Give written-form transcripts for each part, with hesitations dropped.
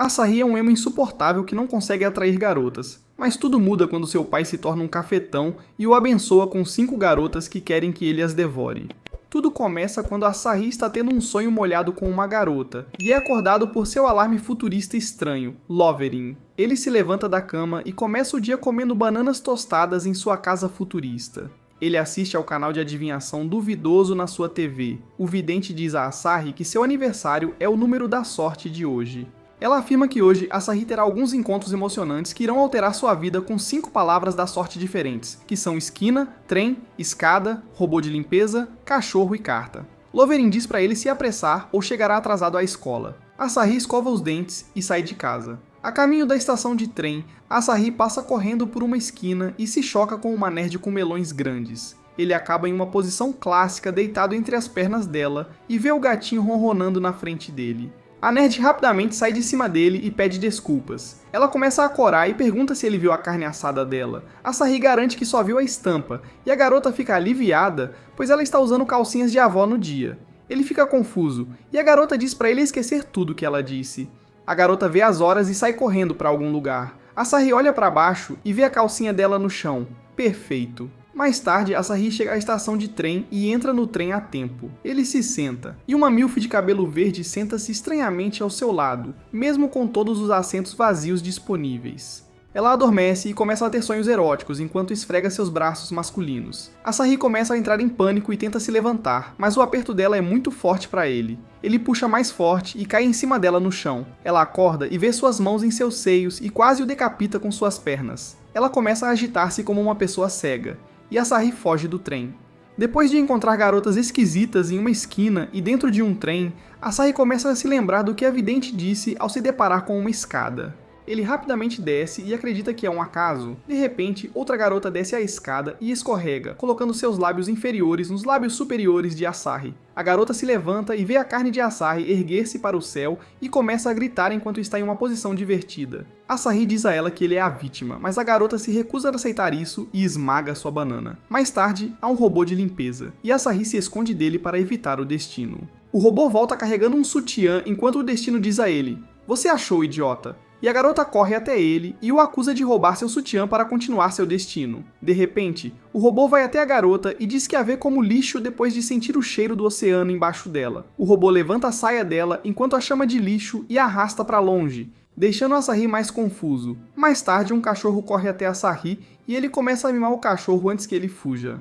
Asahi é um emo insuportável que não consegue atrair garotas, mas tudo muda quando seu pai se torna um cafetão e o abençoa com 5 garotas que querem que ele as devore. Tudo começa quando Asahi está tendo um sonho molhado com uma garota, e é acordado por seu alarme futurista estranho, Lovering. Ele se levanta da cama e começa o dia comendo bananas tostadas em sua casa futurista. Ele assiste ao canal de adivinhação duvidoso na sua TV. O vidente diz a Asahi que seu aniversário é o número da sorte de hoje. Ela afirma que hoje Asahi terá alguns encontros emocionantes que irão alterar sua vida com 5 palavras da sorte diferentes, que são esquina, trem, escada, robô de limpeza, cachorro e carta. Lovering diz para ele se apressar ou chegará atrasado à escola. Asahi escova os dentes e sai de casa. A caminho da estação de trem, Asahi passa correndo por uma esquina e se choca com uma nerd com melões grandes. Ele acaba em uma posição clássica deitado entre as pernas dela e vê o gatinho ronronando na frente dele. A nerd rapidamente sai de cima dele e pede desculpas. Ela começa a corar e pergunta se ele viu a carne assada dela. Asahi garante que só viu a estampa, e a garota fica aliviada, pois ela está usando calcinhas de avó no dia. Ele fica confuso, e a garota diz para ele esquecer tudo que ela disse. A garota vê as horas e sai correndo para algum lugar. Asahi olha para baixo e vê a calcinha dela no chão. Perfeito. Mais tarde, Asahi chega à estação de trem e entra no trem a tempo. Ele se senta, e uma milf de cabelo verde senta-se estranhamente ao seu lado, mesmo com todos os assentos vazios disponíveis. Ela adormece e começa a ter sonhos eróticos enquanto esfrega seus braços masculinos. Asahi começa a entrar em pânico e tenta se levantar, mas o aperto dela é muito forte para ele. Ele puxa mais forte e cai em cima dela no chão. Ela acorda e vê suas mãos em seus seios e quase o decapita com suas pernas. Ela começa a agitar-se como uma pessoa cega, e Asahi foge do trem. Depois de encontrar garotas esquisitas em uma esquina e dentro de um trem, Asahi começa a se lembrar do que a vidente disse ao se deparar com uma escada. Ele rapidamente desce e acredita que é um acaso. De repente, outra garota desce a escada e escorrega, colocando seus lábios inferiores nos lábios superiores de Asahi. A garota se levanta e vê a carne de Asahi erguer-se para o céu e começa a gritar enquanto está em uma posição divertida. Asahi diz a ela que ele é a vítima, mas a garota se recusa a aceitar isso e esmaga sua banana. Mais tarde, há um robô de limpeza, e Asahi se esconde dele para evitar o destino. O robô volta carregando um sutiã enquanto o destino diz a ele: "Você achou, idiota?" E a garota corre até ele e o acusa de roubar seu sutiã para continuar seu destino. De repente, o robô vai até a garota e diz que a vê como lixo depois de sentir o cheiro do oceano embaixo dela. O robô levanta a saia dela enquanto a chama de lixo e a arrasta para longe, deixando Asahi mais confuso. Mais tarde, um cachorro corre até Asahi e ele começa a mimar o cachorro antes que ele fuja.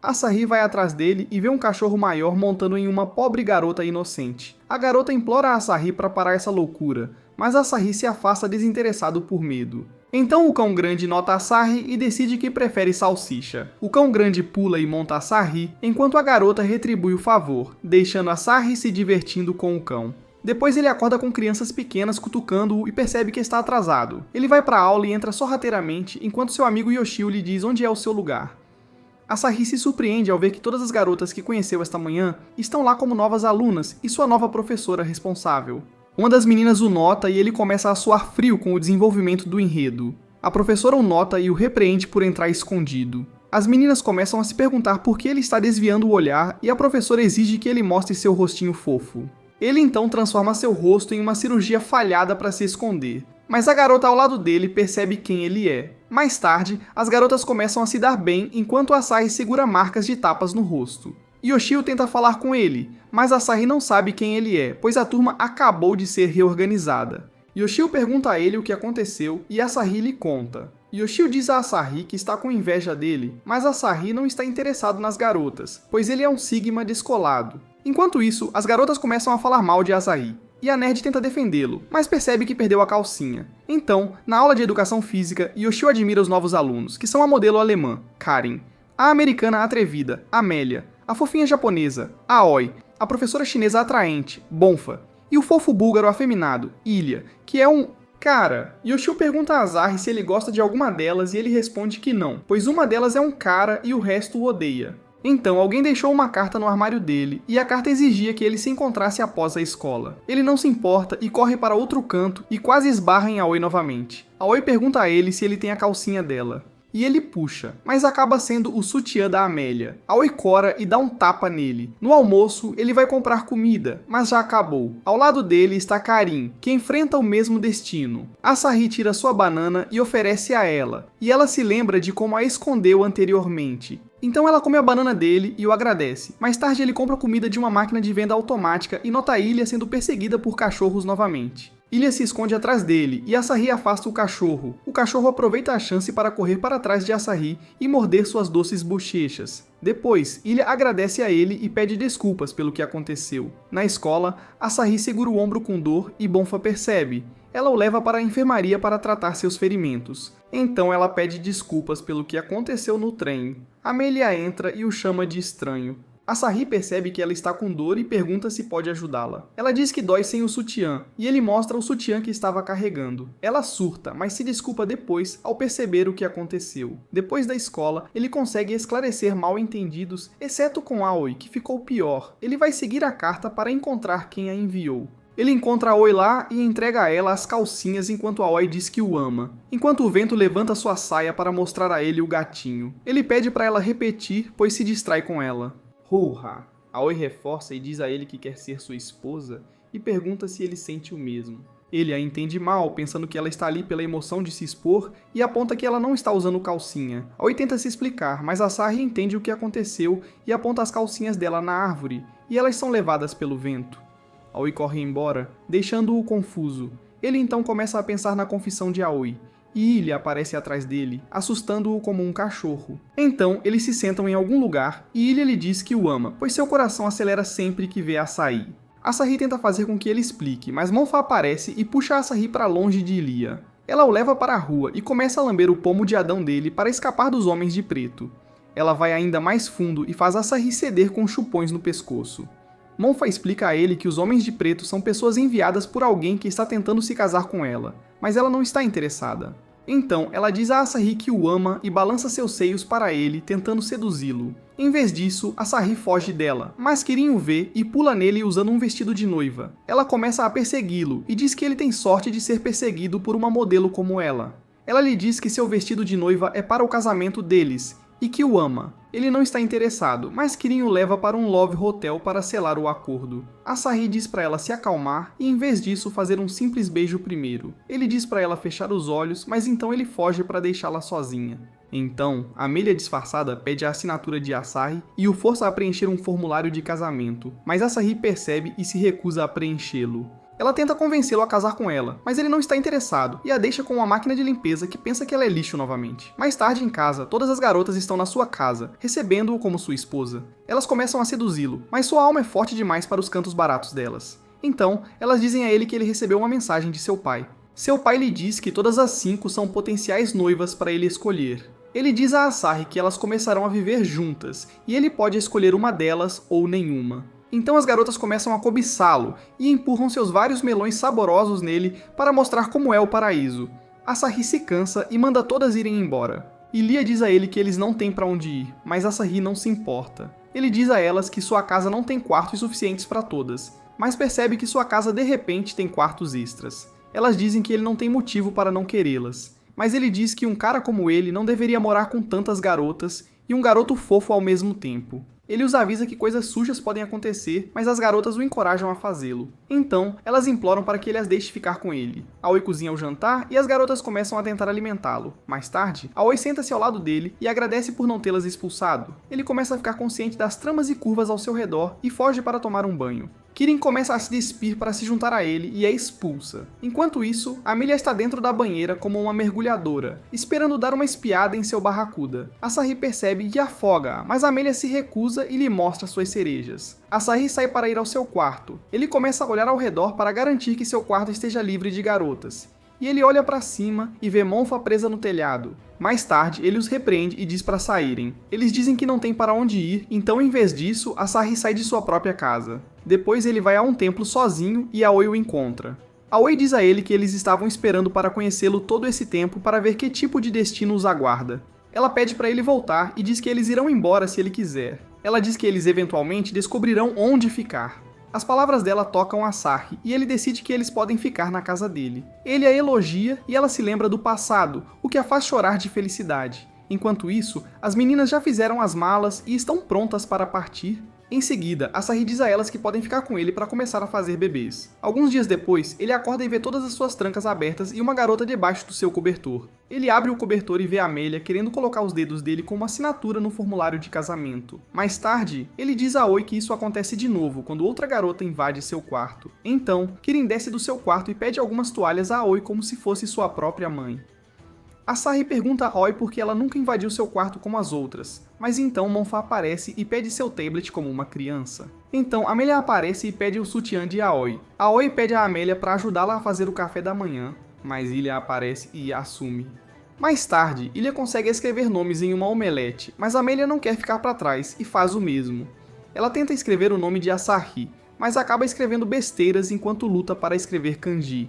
Asahi vai atrás dele e vê um cachorro maior montando em uma pobre garota inocente. A garota implora a Asahi para parar essa loucura, mas Asahi se afasta desinteressado por medo. Então o cão grande nota Asahi e decide que prefere salsicha. O cão grande pula e monta Asahi, enquanto a garota retribui o favor, deixando Asahi se divertindo com o cão. Depois ele acorda com crianças pequenas cutucando-o e percebe que está atrasado. Ele vai para a aula e entra sorrateiramente, enquanto seu amigo Yoshio lhe diz onde é o seu lugar. Asahi se surpreende ao ver que todas as garotas que conheceu esta manhã estão lá como novas alunas e sua nova professora responsável. Uma das meninas o nota e ele começa a suar frio com o desenvolvimento do enredo. A professora o nota e o repreende por entrar escondido. As meninas começam a se perguntar por que ele está desviando o olhar e a professora exige que ele mostre seu rostinho fofo. Ele então transforma seu rosto em uma cirurgia falhada para se esconder. Mas a garota ao lado dele percebe quem ele é. Mais tarde, as garotas começam a se dar bem enquanto Asahi segura marcas de tapas no rosto. Yoshio tenta falar com ele, mas Asahi não sabe quem ele é, pois a turma acabou de ser reorganizada. Yoshio pergunta a ele o que aconteceu e Asahi lhe conta. Yoshio diz a Asahi que está com inveja dele, mas Asahi não está interessado nas garotas, pois ele é um Sigma descolado. Enquanto isso, as garotas começam a falar mal de Asahi, e a nerd tenta defendê-lo, mas percebe que perdeu a calcinha. Então, na aula de educação física, Yoshio admira os novos alunos, que são a modelo alemã, Karen, a americana atrevida, Amélia, a fofinha japonesa, Aoi, a professora chinesa atraente, Bonfa, e o fofo búlgaro afeminado, Ilya, que é um... cara. Yoshio pergunta a Asahi se ele gosta de alguma delas e ele responde que não, pois uma delas é um cara e o resto o odeia. Então, alguém deixou uma carta no armário dele, e a carta exigia que ele se encontrasse após a escola. Ele não se importa e corre para outro canto e quase esbarra em Aoi novamente. Aoi pergunta a ele se ele tem a calcinha dela. e ele puxa, mas acaba sendo o sutiã da Amélia. Aoi cora e dá um tapa nele. No almoço, ele vai comprar comida, mas já acabou. Ao lado dele está Karin, que enfrenta o mesmo destino. Asahi tira sua banana e oferece a ela, e ela se lembra de como a escondeu anteriormente. Então ela come a banana dele e o agradece. Mais tarde ele compra comida de uma máquina de venda automática e nota Ilha sendo perseguida por cachorros novamente. Ilha se esconde atrás dele e Asahi afasta o cachorro. O cachorro aproveita a chance para correr para trás de Asahi e morder suas doces bochechas. Depois, Ilha agradece a ele e pede desculpas pelo que aconteceu. Na escola, Asahi segura o ombro com dor e Bonfa percebe. Ela o leva para a enfermaria para tratar seus ferimentos. Então ela pede desculpas pelo que aconteceu no trem. Amélia entra e o chama de estranho. Asahi percebe que ela está com dor e pergunta se pode ajudá-la. Ela diz que dói sem o sutiã, e ele mostra o sutiã que estava carregando. Ela surta, mas se desculpa depois ao perceber o que aconteceu. Depois da escola, ele consegue esclarecer mal-entendidos, exceto com Aoi, que ficou pior. Ele vai seguir a carta para encontrar quem a enviou. Ele encontra Aoi lá e entrega a ela as calcinhas enquanto Aoi diz que o ama. Enquanto o vento levanta sua saia para mostrar a ele o gatinho. Ele pede para ela repetir, pois se distrai com ela. Hurra! Aoi reforça e diz a ele que quer ser sua esposa e pergunta se ele sente o mesmo. Ele a entende mal, pensando que ela está ali pela emoção de se expor e aponta que ela não está usando calcinha. Aoi tenta se explicar, mas Asahi entende o que aconteceu e aponta as calcinhas dela na árvore e elas são levadas pelo vento. Aoi corre embora, deixando-o confuso. Ele então começa a pensar na confissão de Aoi. E Ilha aparece atrás dele, assustando-o como um cachorro. Então, eles se sentam em algum lugar e Ilha lhe diz que o ama, pois seu coração acelera sempre que vê Asahi. Asahi tenta fazer com que ele explique, mas Monfa aparece e puxa Asahi para longe de Ilha. Ela o leva para a rua e começa a lamber o pomo de Adão dele para escapar dos homens de preto. Ela vai ainda mais fundo e faz Asahi ceder com chupões no pescoço. Monfa explica a ele que os homens de preto são pessoas enviadas por alguém que está tentando se casar com ela, mas ela não está interessada. Então, ela diz a Asahi que o ama e balança seus seios para ele, tentando seduzi-lo. Em vez disso, Asahi foge dela, mas Kirin o vê e pula nele usando um vestido de noiva. Ela começa a persegui-lo e diz que ele tem sorte de ser perseguido por uma modelo como ela. Ela lhe diz que seu vestido de noiva é para o casamento deles, e que o ama. Ele não está interessado, mas Kirin o leva para um love hotel para selar o acordo. Asahi diz para ela se acalmar e, em vez disso, fazer um simples beijo primeiro. Ele diz para ela fechar os olhos, mas então ele foge para deixá-la sozinha. Então, Amélia disfarçada pede a assinatura de Asahi e o força a preencher um formulário de casamento, mas Asahi percebe e se recusa a preenchê-lo. Ela tenta convencê-lo a casar com ela, mas ele não está interessado e a deixa com uma máquina de limpeza que pensa que ela é lixo novamente. Mais tarde em casa, todas as garotas estão na sua casa, recebendo-o como sua esposa. Elas começam a seduzi-lo, mas sua alma é forte demais para os cantos baratos delas. Então, elas dizem a ele que ele recebeu uma mensagem de seu pai. Seu pai lhe diz que todas as 5 são potenciais noivas para ele escolher. Ele diz a Asahi que elas começarão a viver juntas, e ele pode escolher uma delas ou nenhuma. Então as garotas começam a cobiçá-lo e empurram seus vários melões saborosos nele para mostrar como é o paraíso. Asahi se cansa e manda todas irem embora. Ilia diz a ele que eles não têm para onde ir, mas Asahi não se importa. Ele diz a elas que sua casa não tem quartos suficientes para todas, mas percebe que sua casa de repente tem quartos extras. Elas dizem que ele não tem motivo para não querê-las, mas ele diz que um cara como ele não deveria morar com tantas garotas e um garoto fofo ao mesmo tempo. Ele os avisa que coisas sujas podem acontecer, mas as garotas o encorajam a fazê-lo. Então, elas imploram para que ele as deixe ficar com ele. Aoi cozinha o jantar e as garotas começam a tentar alimentá-lo. Mais tarde, Aoi senta-se ao lado dele e agradece por não tê-las expulsado. Ele começa a ficar consciente das tramas e curvas ao seu redor e foge para tomar um banho. Kirin começa a se despir para se juntar a ele e é expulsa. Enquanto isso, Amélia está dentro da banheira como uma mergulhadora, esperando dar uma espiada em seu barracuda. Asahi percebe e afoga-a, mas Amélia se recusa e lhe mostra suas cerejas. Asahi sai para ir ao seu quarto. Ele começa a olhar ao redor para garantir que seu quarto esteja livre de garotas. E ele olha para cima e vê Monfa presa no telhado. Mais tarde, ele os repreende e diz para saírem. Eles dizem que não tem para onde ir, então em vez disso, Asahi sai de sua própria casa. Depois ele vai a um templo sozinho e Aoi o encontra. Aoi diz a ele que eles estavam esperando para conhecê-lo todo esse tempo para ver que tipo de destino os aguarda. Ela pede para ele voltar e diz que eles irão embora se ele quiser. Ela diz que eles eventualmente descobrirão onde ficar. As palavras dela tocam Asahi e ele decide que eles podem ficar na casa dele. Ele a elogia e ela se lembra do passado, o que a faz chorar de felicidade. Enquanto isso, as meninas já fizeram as malas e estão prontas para partir. Em seguida, Asahi diz a elas que podem ficar com ele para começar a fazer bebês. Alguns dias depois, ele acorda e vê todas as suas trancas abertas e uma garota debaixo do seu cobertor. Ele abre o cobertor e vê Amelia querendo colocar os dedos dele como assinatura no formulário de casamento. Mais tarde, ele diz a Aoi que isso acontece de novo quando outra garota invade seu quarto. Então, Kirin desce do seu quarto e pede algumas toalhas a Aoi como se fosse sua própria mãe. Asahi pergunta a Aoi por que ela nunca invadiu seu quarto como as outras, mas então Monfa aparece e pede seu tablet como uma criança. Então Amelia aparece e pede o sutiã de Aoi. Aoi pede a Amelia para ajudá-la a fazer o café da manhã, mas Ilha aparece e assume. Mais tarde, Ilha consegue escrever nomes em uma omelete, mas Amelia não quer ficar para trás e faz o mesmo. Ela tenta escrever o nome de Asahi, mas acaba escrevendo besteiras enquanto luta para escrever kanji.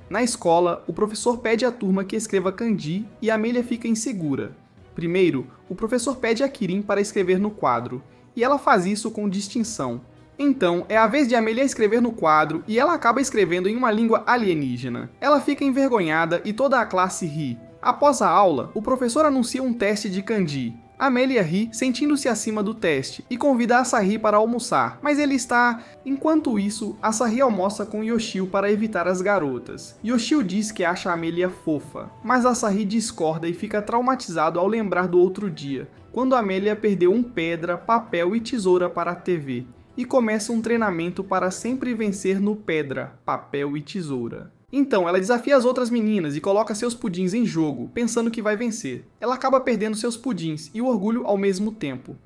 Na escola, o professor pede à turma que escreva kanji e Amelia fica insegura. Primeiro, o professor pede a Kirin para escrever no quadro, e ela faz isso com distinção. Então, é a vez de Amelia escrever no quadro e ela acaba escrevendo em uma língua alienígena. Ela fica envergonhada e toda a classe ri. Após a aula, o professor anuncia um teste de kanji. Amelia ri, sentindo-se acima do teste, e convida Asahi para almoçar, mas ele está... Enquanto isso, Asahi almoça com Yoshio para evitar as garotas. Yoshio diz que acha Amelia fofa, mas Asahi discorda e fica traumatizado ao lembrar do outro dia, quando Amelia perdeu um pedra, papel e tesoura para a TV, e começa um treinamento para sempre vencer no pedra, papel e tesoura. Então, ela desafia as outras meninas e coloca seus pudins em jogo, pensando que vai vencer. Ela acaba perdendo seus pudins e o orgulho ao mesmo tempo.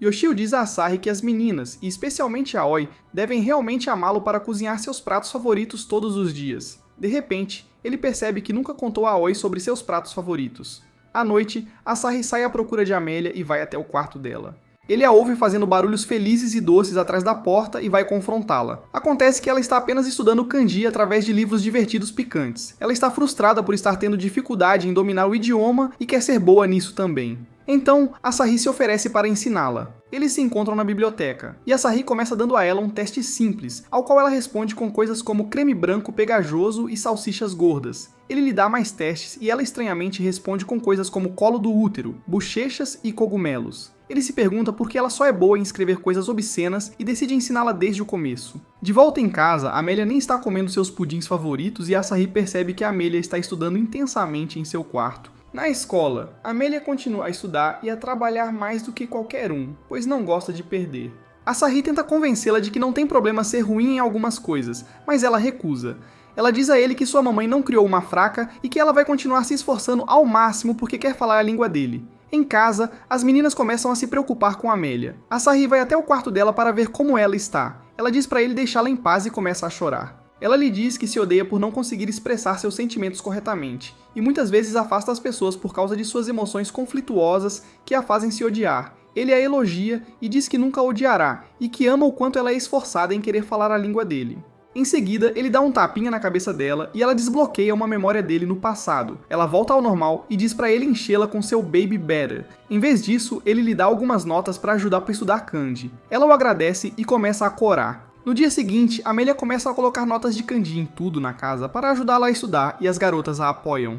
Yoshio diz a Asahi que as meninas, e especialmente a Aoi, devem realmente amá-lo para cozinhar seus pratos favoritos todos os dias. De repente, ele percebe que nunca contou a Aoi sobre seus pratos favoritos. À noite, Asahi sai à procura de Amelia e vai até o quarto dela. Ele a ouve fazendo barulhos felizes e doces atrás da porta e vai confrontá-la. Acontece que ela está apenas estudando kanji através de livros divertidos picantes. Ela está frustrada por estar tendo dificuldade em dominar o idioma e quer ser boa nisso também. Então, Asahi se oferece para ensiná-la. Eles se encontram na biblioteca, e Asahi começa dando a ela um teste simples, ao qual ela responde com coisas como creme branco pegajoso e salsichas gordas. Ele lhe dá mais testes e ela estranhamente responde com coisas como colo do útero, bochechas e cogumelos. Ele se pergunta por que ela só é boa em escrever coisas obscenas e decide ensiná-la desde o começo. De volta em casa, Amelia nem está comendo seus pudins favoritos e Asahi percebe que Amelia está estudando intensamente em seu quarto. Na escola, Amelia continua a estudar e a trabalhar mais do que qualquer um, pois não gosta de perder. Asahi tenta convencê-la de que não tem problema ser ruim em algumas coisas, mas ela recusa. Ela diz a ele que sua mamãe não criou uma fraca e que ela vai continuar se esforçando ao máximo porque quer falar a língua dele. Em casa, as meninas começam a se preocupar com Amelia. Asahi vai até o quarto dela para ver como ela está. Ela diz para ele deixá-la em paz e começa a chorar. Ela lhe diz que se odeia por não conseguir expressar seus sentimentos corretamente, e muitas vezes afasta as pessoas por causa de suas emoções conflituosas que a fazem se odiar. Ele a elogia e diz que nunca a odiará, e que ama o quanto ela é esforçada em querer falar a língua dele. Em seguida, ele dá um tapinha na cabeça dela e ela desbloqueia uma memória dele no passado. Ela volta ao normal e diz para ele enchê-la com seu Baby Better. Em vez disso, ele lhe dá algumas notas para ajudar para estudar kanji. Ela o agradece e começa a corar. No dia seguinte, Amelia começa a colocar notas de kanji em tudo na casa para ajudá-la a estudar e as garotas a apoiam.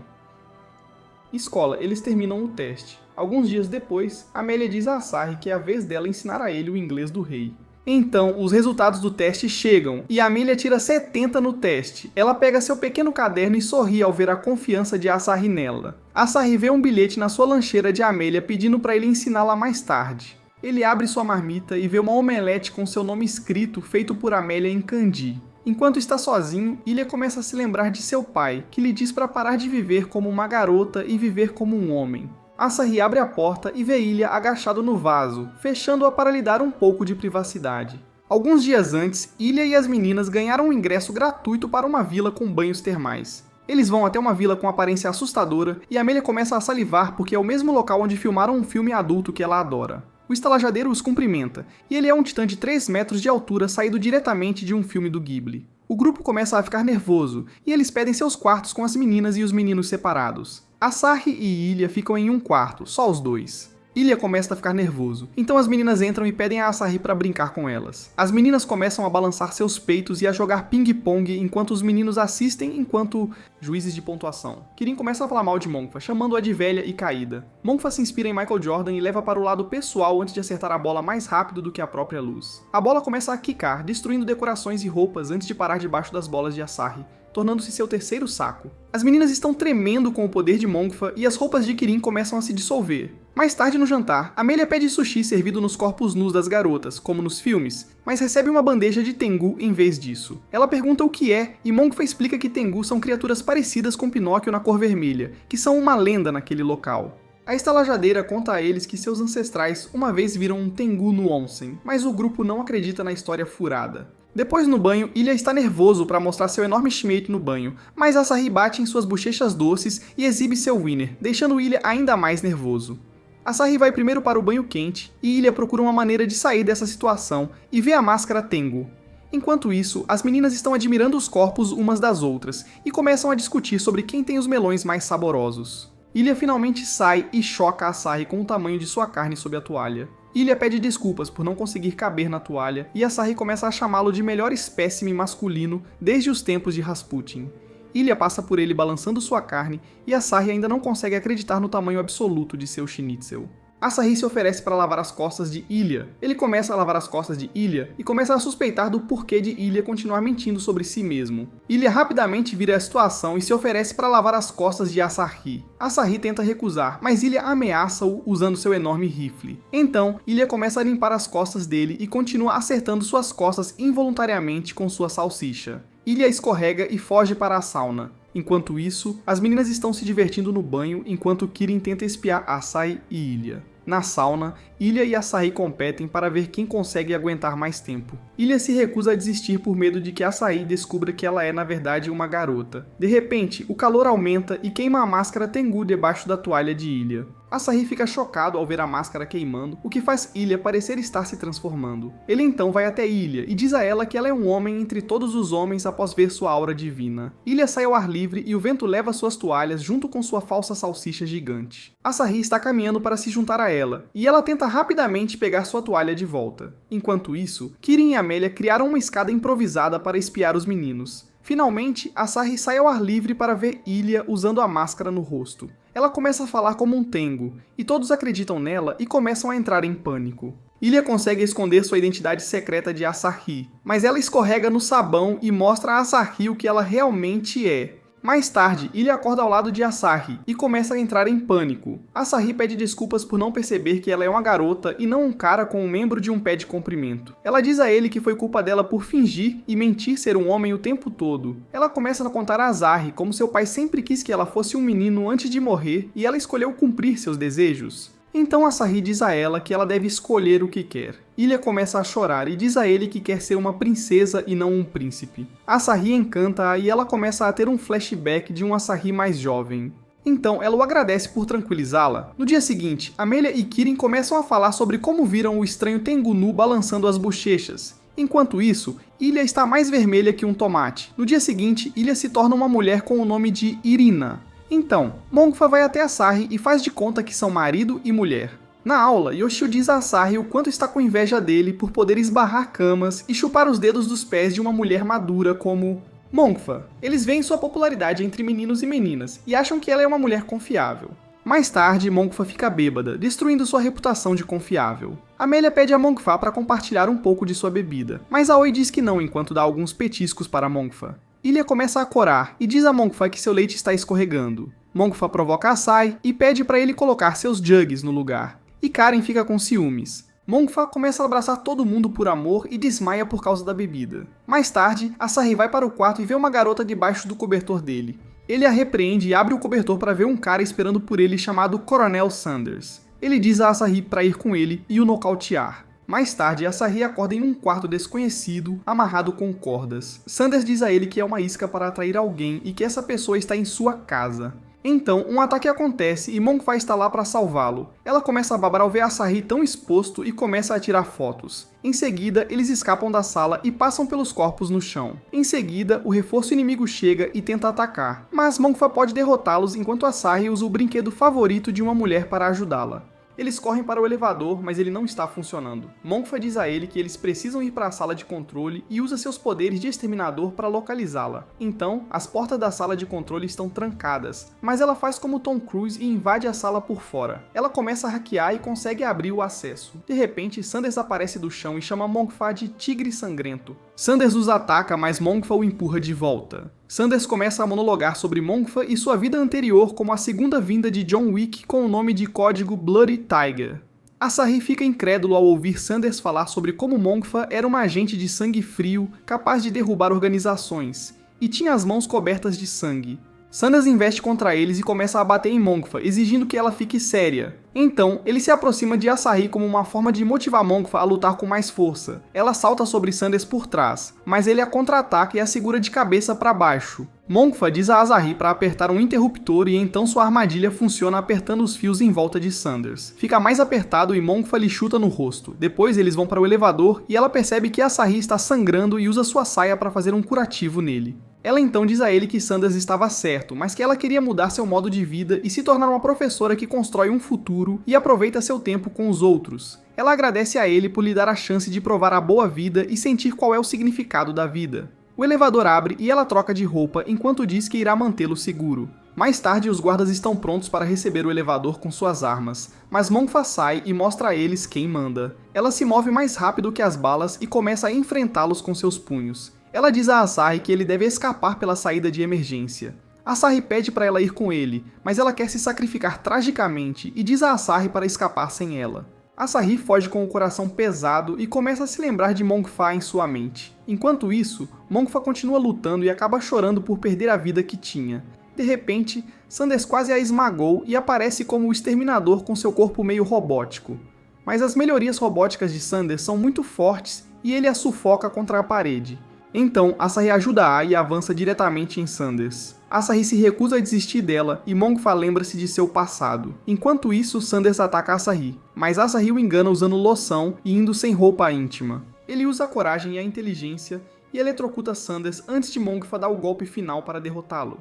Escola, eles terminam o teste. Alguns dias depois, Amelia diz a Asahi que é a vez dela ensinar a ele o inglês do rei. Então, os resultados do teste chegam, e Amelia tira 70 no teste. Ela pega seu pequeno caderno e sorri ao ver a confiança de Asahi nela. Asahi vê um bilhete na sua lancheira de Amelia pedindo para ele ensiná-la mais tarde. Ele abre sua marmita e vê uma omelete com seu nome escrito feito por Amelia em kanji. Enquanto está sozinho, Ilha começa a se lembrar de seu pai, que lhe diz para parar de viver como uma garota e viver como um homem. Asahi abre a porta e vê Ilha agachado no vaso, fechando-a para lhe dar um pouco de privacidade. Alguns dias antes, Ilha e as meninas ganharam um ingresso gratuito para uma vila com banhos termais. Eles vão até uma vila com aparência assustadora e Amelia começa a salivar porque é o mesmo local onde filmaram um filme adulto que ela adora. O estalajadeiro os cumprimenta, e ele é um titã de 3 metros de altura saído diretamente de um filme do Ghibli. O grupo começa a ficar nervoso, e eles pedem seus quartos com as meninas e os meninos separados. Asahi e Ilha ficam em um quarto, só os dois. Ilya começa a ficar nervoso, então as meninas entram e pedem a Asahi para brincar com elas. As meninas começam a balançar seus peitos e a jogar ping-pong enquanto os meninos assistem enquanto juízes de pontuação. Kirin começa a falar mal de Monkfa, chamando-a de velha e caída. Monkfa se inspira em Michael Jordan e leva para o lado pessoal antes de acertar a bola mais rápido do que a própria luz. A bola começa a quicar, destruindo decorações e roupas antes de parar debaixo das bolas de Asahi, tornando-se seu terceiro saco. As meninas estão tremendo com o poder de Monkfa e as roupas de Kirin começam a se dissolver. Mais tarde no jantar, Amelia pede sushi servido nos corpos nus das garotas, como nos filmes, mas recebe uma bandeja de Tengu em vez disso. Ela pergunta o que é, e Monkfa explica que Tengu são criaturas parecidas com Pinóquio na cor vermelha, que são uma lenda naquele local. A estalajadeira conta a eles que seus ancestrais uma vez viram um Tengu no onsen, mas o grupo não acredita na história furada. Depois no banho, Ilya está nervoso para mostrar seu enorme shimate no banho, mas Asahi bate em suas bochechas doces e exibe seu winner, deixando Ilya ainda mais nervoso. Asahi vai primeiro para o banho quente e Ilya procura uma maneira de sair dessa situação e vê a máscara Tengu. Enquanto isso, as meninas estão admirando os corpos umas das outras e começam a discutir sobre quem tem os melões mais saborosos. Ilya finalmente sai e choca Asahi com o tamanho de sua carne sob a toalha. Ilya pede desculpas por não conseguir caber na toalha e Asahi começa a chamá-lo de melhor espécime masculino desde os tempos de Rasputin. Ilya passa por ele balançando sua carne e Asahi ainda não consegue acreditar no tamanho absoluto de seu schnitzel. Asahi se oferece para lavar as costas de Ilya. Ele começa a lavar as costas de Ilya e começa a suspeitar do porquê de Ilya continuar mentindo sobre si mesmo. Ilya rapidamente vira a situação e se oferece para lavar as costas de Asahi. Asahi tenta recusar, mas Ilya ameaça-o usando seu enorme rifle. Então, Ilya começa a limpar as costas dele e continua acertando suas costas involuntariamente com sua salsicha. Ilya escorrega e foge para a sauna. Enquanto isso, as meninas estão se divertindo no banho enquanto Kirin tenta espiar Asahi e Ilya. Na sauna, Ilya e Asahi competem para ver quem consegue aguentar mais tempo. Ilya se recusa a desistir por medo de que Asahi descubra que ela é na verdade uma garota. De repente, o calor aumenta e queima a máscara Tengu debaixo da toalha de Ilya. Asahi fica chocado ao ver a máscara queimando, o que faz Ilya parecer estar se transformando. Ele então vai até Ilya e diz a ela que ela é um homem entre todos os homens após ver sua aura divina. Ilya sai ao ar livre e o vento leva suas toalhas junto com sua falsa salsicha gigante. Asahi está caminhando para se juntar a ela, e ela tenta rapidamente pegar sua toalha de volta. Enquanto isso, Kirin e Amelia criaram uma escada improvisada para espiar os meninos. Finalmente, Asahi sai ao ar livre para ver Ilya usando a máscara no rosto. Ela começa a falar como um Tengu, e todos acreditam nela e começam a entrar em pânico. Ilya consegue esconder sua identidade secreta de Asahi, mas ela escorrega no sabão e mostra a Asahi o que ela realmente é. Mais tarde, Ilya acorda ao lado de Asahi e começa a entrar em pânico. Asahi pede desculpas por não perceber que ela é uma garota e não um cara com um membro de um pé de comprimento. Ela diz a ele que foi culpa dela por fingir e mentir ser um homem o tempo todo. Ela começa a contar a Asahi como seu pai sempre quis que ela fosse um menino antes de morrer e ela escolheu cumprir seus desejos. Então Asahi diz a ela que ela deve escolher o que quer. Ilya começa a chorar e diz a ele que quer ser uma princesa e não um príncipe. Asahi encanta-a e ela começa a ter um flashback de um Asahi mais jovem. Então ela o agradece por tranquilizá-la. No dia seguinte, Amelia e Kirin começam a falar sobre como viram o estranho Tengu nu balançando as bochechas. Enquanto isso, Ilya está mais vermelha que um tomate. No dia seguinte, Ilya se torna uma mulher com o nome de Irina. Então, Monkfa vai até Asahi e faz de conta que são marido e mulher. Na aula, Yoshio diz a Asahi o quanto está com inveja dele por poder esbarrar camas e chupar os dedos dos pés de uma mulher madura como Monkfa. Eles veem sua popularidade entre meninos e meninas e acham que ela é uma mulher confiável. Mais tarde, Monkfa fica bêbada, destruindo sua reputação de confiável. Amelia pede a Monkfa para compartilhar um pouco de sua bebida, mas Aoi diz que não enquanto dá alguns petiscos para Monkfa. Ilya começa a corar e diz a Monkfa que seu leite está escorregando. Monkfa provoca Asahi e pede para ele colocar seus jugs no lugar. E Karen fica com ciúmes. Monkfa começa a abraçar todo mundo por amor e desmaia por causa da bebida. Mais tarde, Asahi vai para o quarto e vê uma garota debaixo do cobertor dele. Ele a repreende e abre o cobertor para ver um cara esperando por ele chamado Coronel Sanders. Ele diz a Asahi para ir com ele e o nocautear. Mais tarde, Asahi acorda em um quarto desconhecido, amarrado com cordas. Sanders diz a ele que é uma isca para atrair alguém e que essa pessoa está em sua casa. Então, um ataque acontece e Monkfa está lá para salvá-lo. Ela começa a babar ao ver Asahi tão exposto e começa a tirar fotos. Em seguida, eles escapam da sala e passam pelos corpos no chão. Em seguida, o reforço inimigo chega e tenta atacar, mas Monkfa pode derrotá-los enquanto Asahi usa o brinquedo favorito de uma mulher para ajudá-la. Eles correm para o elevador, mas ele não está funcionando. Monfa diz a ele que eles precisam ir para a sala de controle e usa seus poderes de exterminador para localizá-la. Então, as portas da sala de controle estão trancadas, mas ela faz como Tom Cruise e invade a sala por fora. Ela começa a hackear e consegue abrir o acesso. De repente, Sanders aparece do chão e chama Monfa de Tigre Sangrento. Sanders os ataca, mas Monfa o empurra de volta. Sanders começa a monologar sobre Monfa e sua vida anterior como a segunda vinda de John Wick com o nome de código Bloody Tiger. Asahi fica incrédulo ao ouvir Sanders falar sobre como Monfa era uma agente de sangue frio capaz de derrubar organizações, e tinha as mãos cobertas de sangue. Sanders investe contra eles e começa a bater em Monfa, exigindo que ela fique séria. Então, ele se aproxima de Asahi como uma forma de motivar Monfa a lutar com mais força. Ela salta sobre Sanders por trás, mas ele a contra-ataca e a segura de cabeça para baixo. Monfa diz a Asahi para apertar um interruptor e então sua armadilha funciona apertando os fios em volta de Sanders. Fica mais apertado e Monfa lhe chuta no rosto. Depois eles vão para o elevador e ela percebe que Asahi está sangrando e usa sua saia para fazer um curativo nele. Ela então diz a ele que Sanders estava certo, mas que ela queria mudar seu modo de vida e se tornar uma professora que constrói um futuro e aproveita seu tempo com os outros. Ela agradece a ele por lhe dar a chance de provar a boa vida e sentir qual é o significado da vida. O elevador abre e ela troca de roupa enquanto diz que irá mantê-lo seguro. Mais tarde, os guardas estão prontos para receber o elevador com suas armas, mas Monfa sai e mostra a eles quem manda. Ela se move mais rápido que as balas e começa a enfrentá-los com seus punhos. Ela diz a Asahi que ele deve escapar pela saída de emergência. Asahi pede para ela ir com ele, mas ela quer se sacrificar tragicamente e diz a Asahi para escapar sem ela. Asahi foge com o coração pesado e começa a se lembrar de Monfa em sua mente. Enquanto isso, Monfa continua lutando e acaba chorando por perder a vida que tinha. De repente, Sanders quase a esmagou e aparece como o exterminador com seu corpo meio robótico. Mas as melhorias robóticas de Sanders são muito fortes e ele a sufoca contra a parede. Então, Asahi ajuda A e avança diretamente em Sanders. Asahi se recusa a desistir dela e Monfa lembra-se de seu passado. Enquanto isso, Sanders ataca Asahi, mas Asahi o engana usando loção e indo sem roupa íntima. Ele usa a coragem e a inteligência e eletrocuta Sanders antes de Monfa dar o golpe final para derrotá-lo.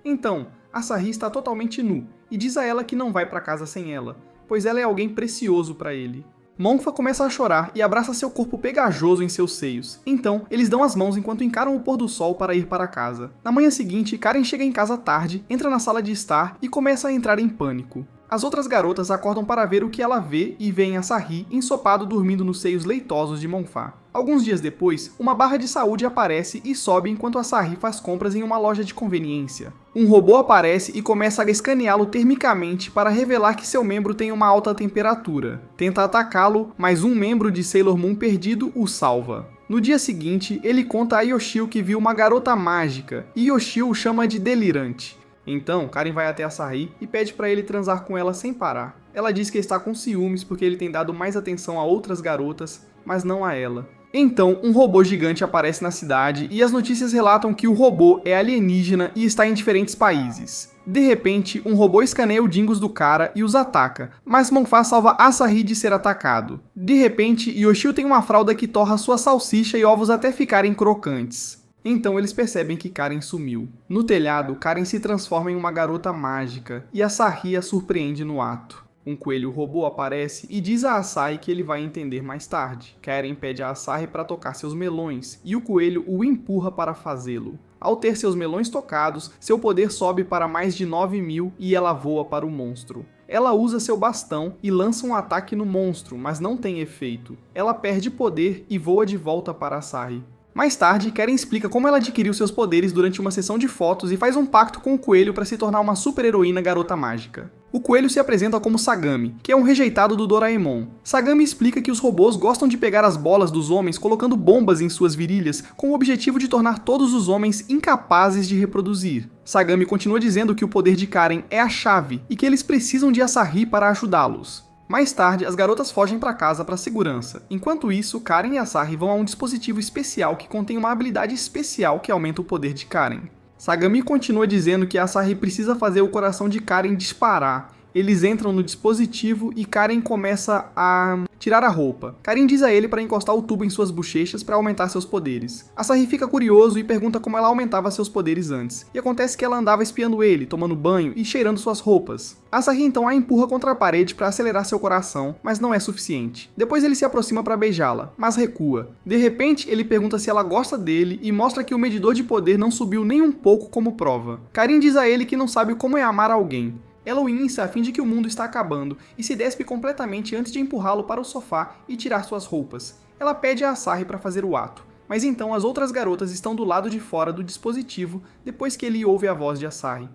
Então, Asahi está totalmente nu e diz a ela que não vai para casa sem ela, pois ela é alguém precioso para ele. Monfa começa a chorar e abraça seu corpo pegajoso em seus seios. Então, eles dão as mãos enquanto encaram o pôr do sol para ir para casa. Na manhã seguinte, Karen chega em casa tarde, entra na sala de estar e começa a entrar em pânico. As outras garotas acordam para ver o que ela vê e veem Asahi ensopado dormindo nos seios leitosos de Monfa. Alguns dias depois, uma barra de saúde aparece e sobe enquanto Asahi faz compras em uma loja de conveniência. Um robô aparece e começa a escaneá-lo termicamente para revelar que seu membro tem uma alta temperatura. Tenta atacá-lo, mas um membro de Sailor Moon perdido o salva. No dia seguinte, ele conta a Yoshio que viu uma garota mágica, e Yoshio o chama de delirante. Então, Karen vai até Asahi e pede para ele transar com ela sem parar. Ela diz que está com ciúmes porque ele tem dado mais atenção a outras garotas, mas não a ela. Então, um robô gigante aparece na cidade e as notícias relatam que o robô é alienígena e está em diferentes países. De repente, um robô escaneia o Dingos do cara e os ataca, mas Monfa salva Asahi de ser atacado. De repente, Yoshio tem uma fralda que torra sua salsicha e ovos até ficarem crocantes. Então eles percebem que Karen sumiu. No telhado, Karen se transforma em uma garota mágica e Asahi a surpreende no ato. Um coelho robô aparece e diz a Asahi que ele vai entender mais tarde. Karen pede a Asahi para tocar seus melões e o coelho o empurra para fazê-lo. Ao ter seus melões tocados, seu poder sobe para mais de 9.000 e ela voa para o monstro. Ela usa seu bastão e lança um ataque no monstro, mas não tem efeito. Ela perde poder e voa de volta para Asahi. Mais tarde, Karen explica como ela adquiriu seus poderes durante uma sessão de fotos e faz um pacto com o coelho para se tornar uma super-heroína garota mágica. O coelho se apresenta como Sagami, que é um rejeitado do Doraemon. Sagami explica que os robôs gostam de pegar as bolas dos homens colocando bombas em suas virilhas com o objetivo de tornar todos os homens incapazes de reproduzir. Sagami continua dizendo que o poder de Karen é a chave e que eles precisam de Asahi para ajudá-los. Mais tarde, as garotas fogem para casa para segurança. Enquanto isso, Karen e Asahi vão a um dispositivo especial que contém uma habilidade especial que aumenta o poder de Karen. Sagami continua dizendo que Asahi precisa fazer o coração de Karen disparar. Eles entram no dispositivo e Karen começa a tirar a roupa. Karin diz a ele para encostar o tubo em suas bochechas para aumentar seus poderes. Asahi fica curioso e pergunta como ela aumentava seus poderes antes. E acontece que ela andava espiando ele, tomando banho e cheirando suas roupas. Asahi então a empurra contra a parede para acelerar seu coração, mas não é suficiente. Depois ele se aproxima para beijá-la, mas recua. De repente, ele pergunta se ela gosta dele e mostra que o medidor de poder não subiu nem um pouco como prova. Karin diz a ele que não sabe como é amar alguém. Ela o insta a fim de que o mundo está acabando e se despe completamente antes de empurrá-lo para o sofá e tirar suas roupas. Ela pede a Asahi para fazer o ato, mas então as outras garotas estão do lado de fora do dispositivo depois que ele ouve a voz de Asahi.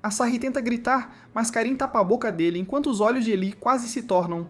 Asahi tenta gritar, mas Karin tapa a boca dele enquanto os olhos de Eli quase se tornam.